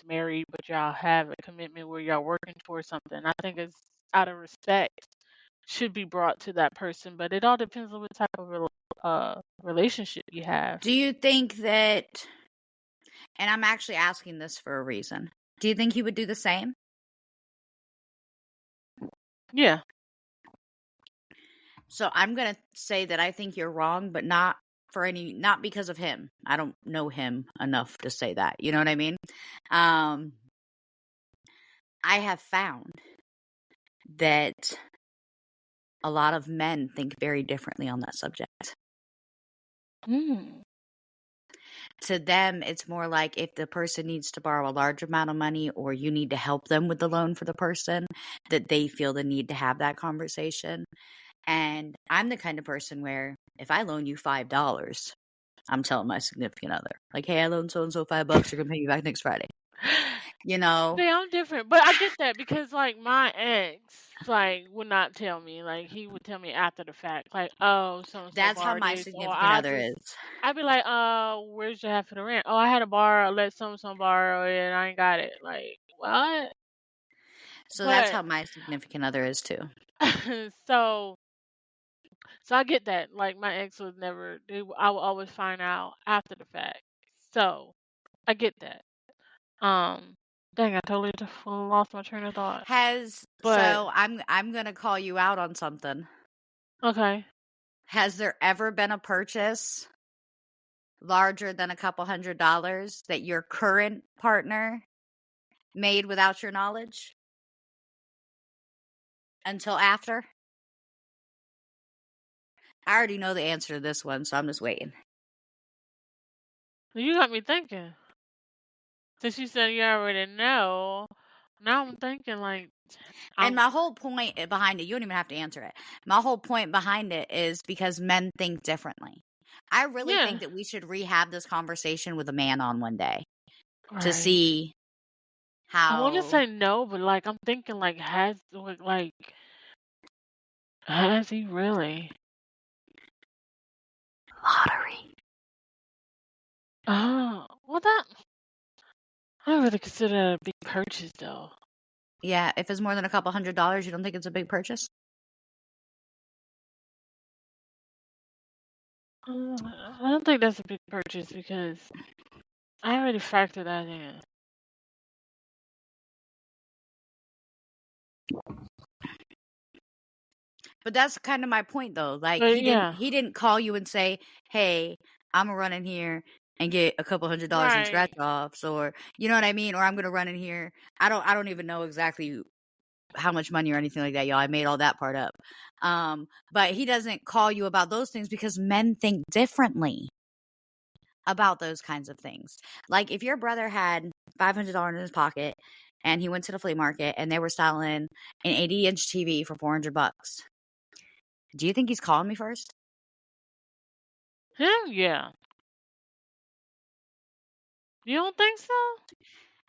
married, but y'all have a commitment where y'all working towards something. I think it's out of respect should be brought to that person, but it all depends on what type of relationship you have. Do you think that, and I'm actually asking this for a reason, do you think he would do the same? Yeah. So I'm going to say that I think you're wrong, but not because of him. I don't know him enough to say that. You know what I mean? I have found that a lot of men think very differently on that subject. Mm. To them, it's more like if the person needs to borrow a large amount of money or you need to help them with the loan for the person, that they feel the need to have that conversation. And I'm the kind of person where if I loan you $5, I'm telling my significant other, like, hey, I loaned so-and-so $5. You're going to pay me back next Friday. You know? See, I'm different, but I get that because like my ex, like would not tell me. Like he would tell me after the fact, like, oh, so and so That's how borrowed my this, or significant other is. I'd be like, where's your half of the rent? Oh, I had to borrow, let so and so borrow it, and I ain't got it. Like what? So that's But how my significant other is too. so I get that. Like my ex was never. I would always find out after the fact. So I get that. Um, dang, I totally just lost my train of thought. But So I'm going to call you out on something. okay. Has there ever been a purchase larger than a couple $100 that your current partner made without your knowledge until after? I already know the answer to this one, so I'm just waiting. You got me thinking. Since you said you already know, now I'm thinking like, And I'm my whole point behind it, you don't even have to answer it. My whole point behind it is because men think differently. I really yeah, think that we should rehab this conversation with a man on one day to right. see I want to how say no, but like I'm thinking like has he really? lottery. Oh, well that I don't really consider that a big purchase though. Yeah, if it's more than a couple $100, you don't think it's a big purchase? I don't think that's a big purchase because I already factored that in. But that's kind of my point, though. Like But yeah, he didn't call you and say, "Hey, I'm gonna run in here and get a couple $100 in scratch right. offs," or you know what I mean, or I'm gonna run in here. I don't even know exactly how much money or anything like that, y'all. I made all that part up. But he doesn't call you about those things because men think differently about those kinds of things. Like if your brother had $500 in his pocket and he went to the flea market and they were selling an 80-inch TV for $400, do you think he's calling me first? Him? Yeah. You don't think so?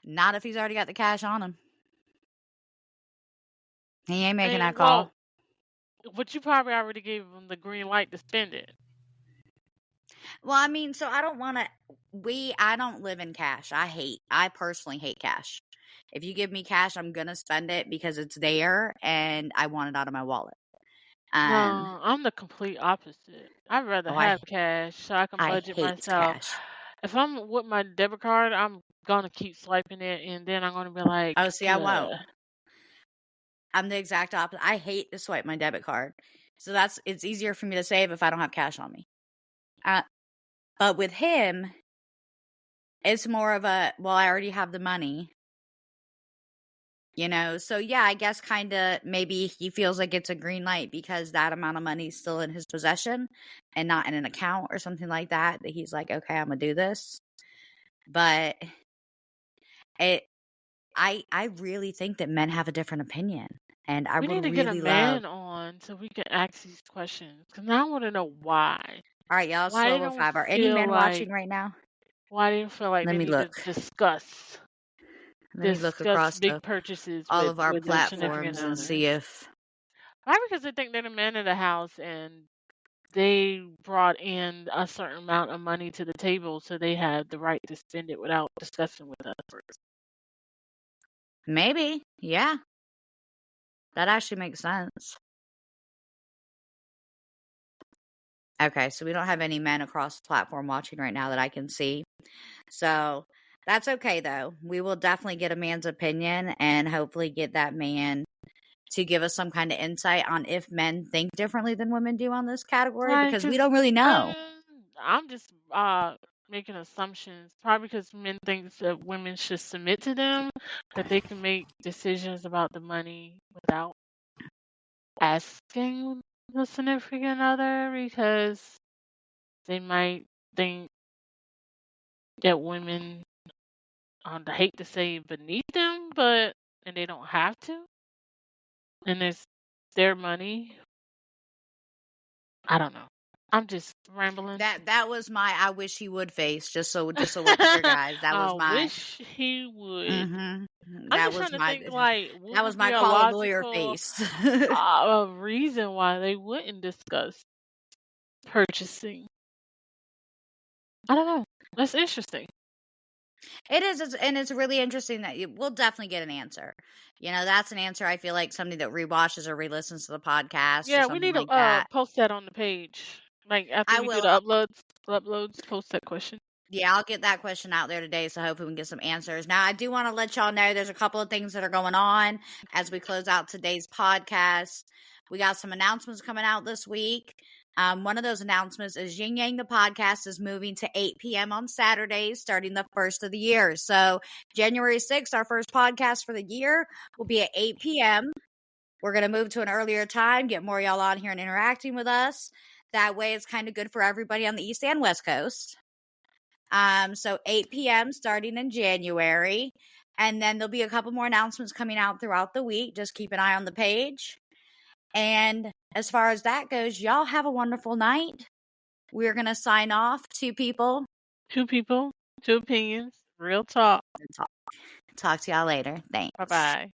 Not if he's already got the cash on him. He ain't making that Well, call. but you probably already gave him the green light to spend it. Well, I mean, so I don't want to. I don't live in cash. I personally hate cash. If you give me cash, I'm gonna spend it because it's there and I want it out of my wallet. No, I'm the complete opposite. I'd rather have cash so I can I budget hate myself. cash. If I'm with my debit card, I'm gonna keep swiping it, and then I'm gonna be like, Oh, see, I won't. I'm the exact opposite. I hate to swipe my debit card. So it's easier for me to save if I don't have cash on me. But with him, it's more of a, well, I already have the money. So yeah, I guess kind of maybe he feels like it's a green light because that amount of money is still in his possession and not in an account or something like that he's like, okay, I'm going to do this. But I really think that men have a different opinion. And I we would need to get a really man love. on so we can ask these questions. Because now I want to know why. All right, y'all, Why they slow don't five. Are any men feel watching like, right now? why they don't feel like Let they me need to look. discuss Let me look across big purchases all of our with their significant platforms and other. see if. Why? Because they think they're the man of the house and they brought in a certain amount of money to the table, so they have the right to spend it without discussing with us first. Maybe, yeah. That actually makes sense. Okay, so we don't have any men across the platform watching right now that I can see. So that's okay, though. We will definitely get a man's opinion and hopefully get that man to give us some kind of insight on if men think differently than women do on this category, Right? because we 'Cause, don't really know. I'm just making assumptions. Probably because men think that women should submit to them, that they can make decisions about the money without asking the significant other, because they might think that women, I hate to say beneath them, and they don't have to, and it's their money. I don't know. I'm just rambling. That was my I wish he would face, just so we're clear, guys. That was I my wish he would. I'm I'm that just was trying to my think, like, what that was would my be a call a lawyer logical face. reason why they wouldn't discuss purchasing. I don't know. That's interesting. It is, and it's really interesting that we'll definitely get an answer. That's an answer I feel like somebody that rewatches or re-listens to the podcast or Yeah, we something need to like that. post that on the page. Like after I we do will. the uploads, post that question. Yeah, I'll get that question out there today, so hopefully we can get some answers. Now, I do want to let y'all know there's a couple of things that are going on as we close out today's podcast. We got some announcements coming out this week. One of those announcements is Yin Yang the podcast is moving to 8 p.m. on Saturdays starting the first of the year. So January 6th, our first podcast for the year will be at 8 p.m. We're going to move to an earlier time, get more y'all on here and interacting with us. That way it's kind of good for everybody on the East and West Coast. So 8 p.m. starting in January. And then there'll be a couple more announcements coming out throughout the week. Just keep an eye on the page. And as far as that goes, y'all have a wonderful night. We're going to sign off. Two people, two opinions, real talk. Talk to y'all later. Thanks. Bye-bye.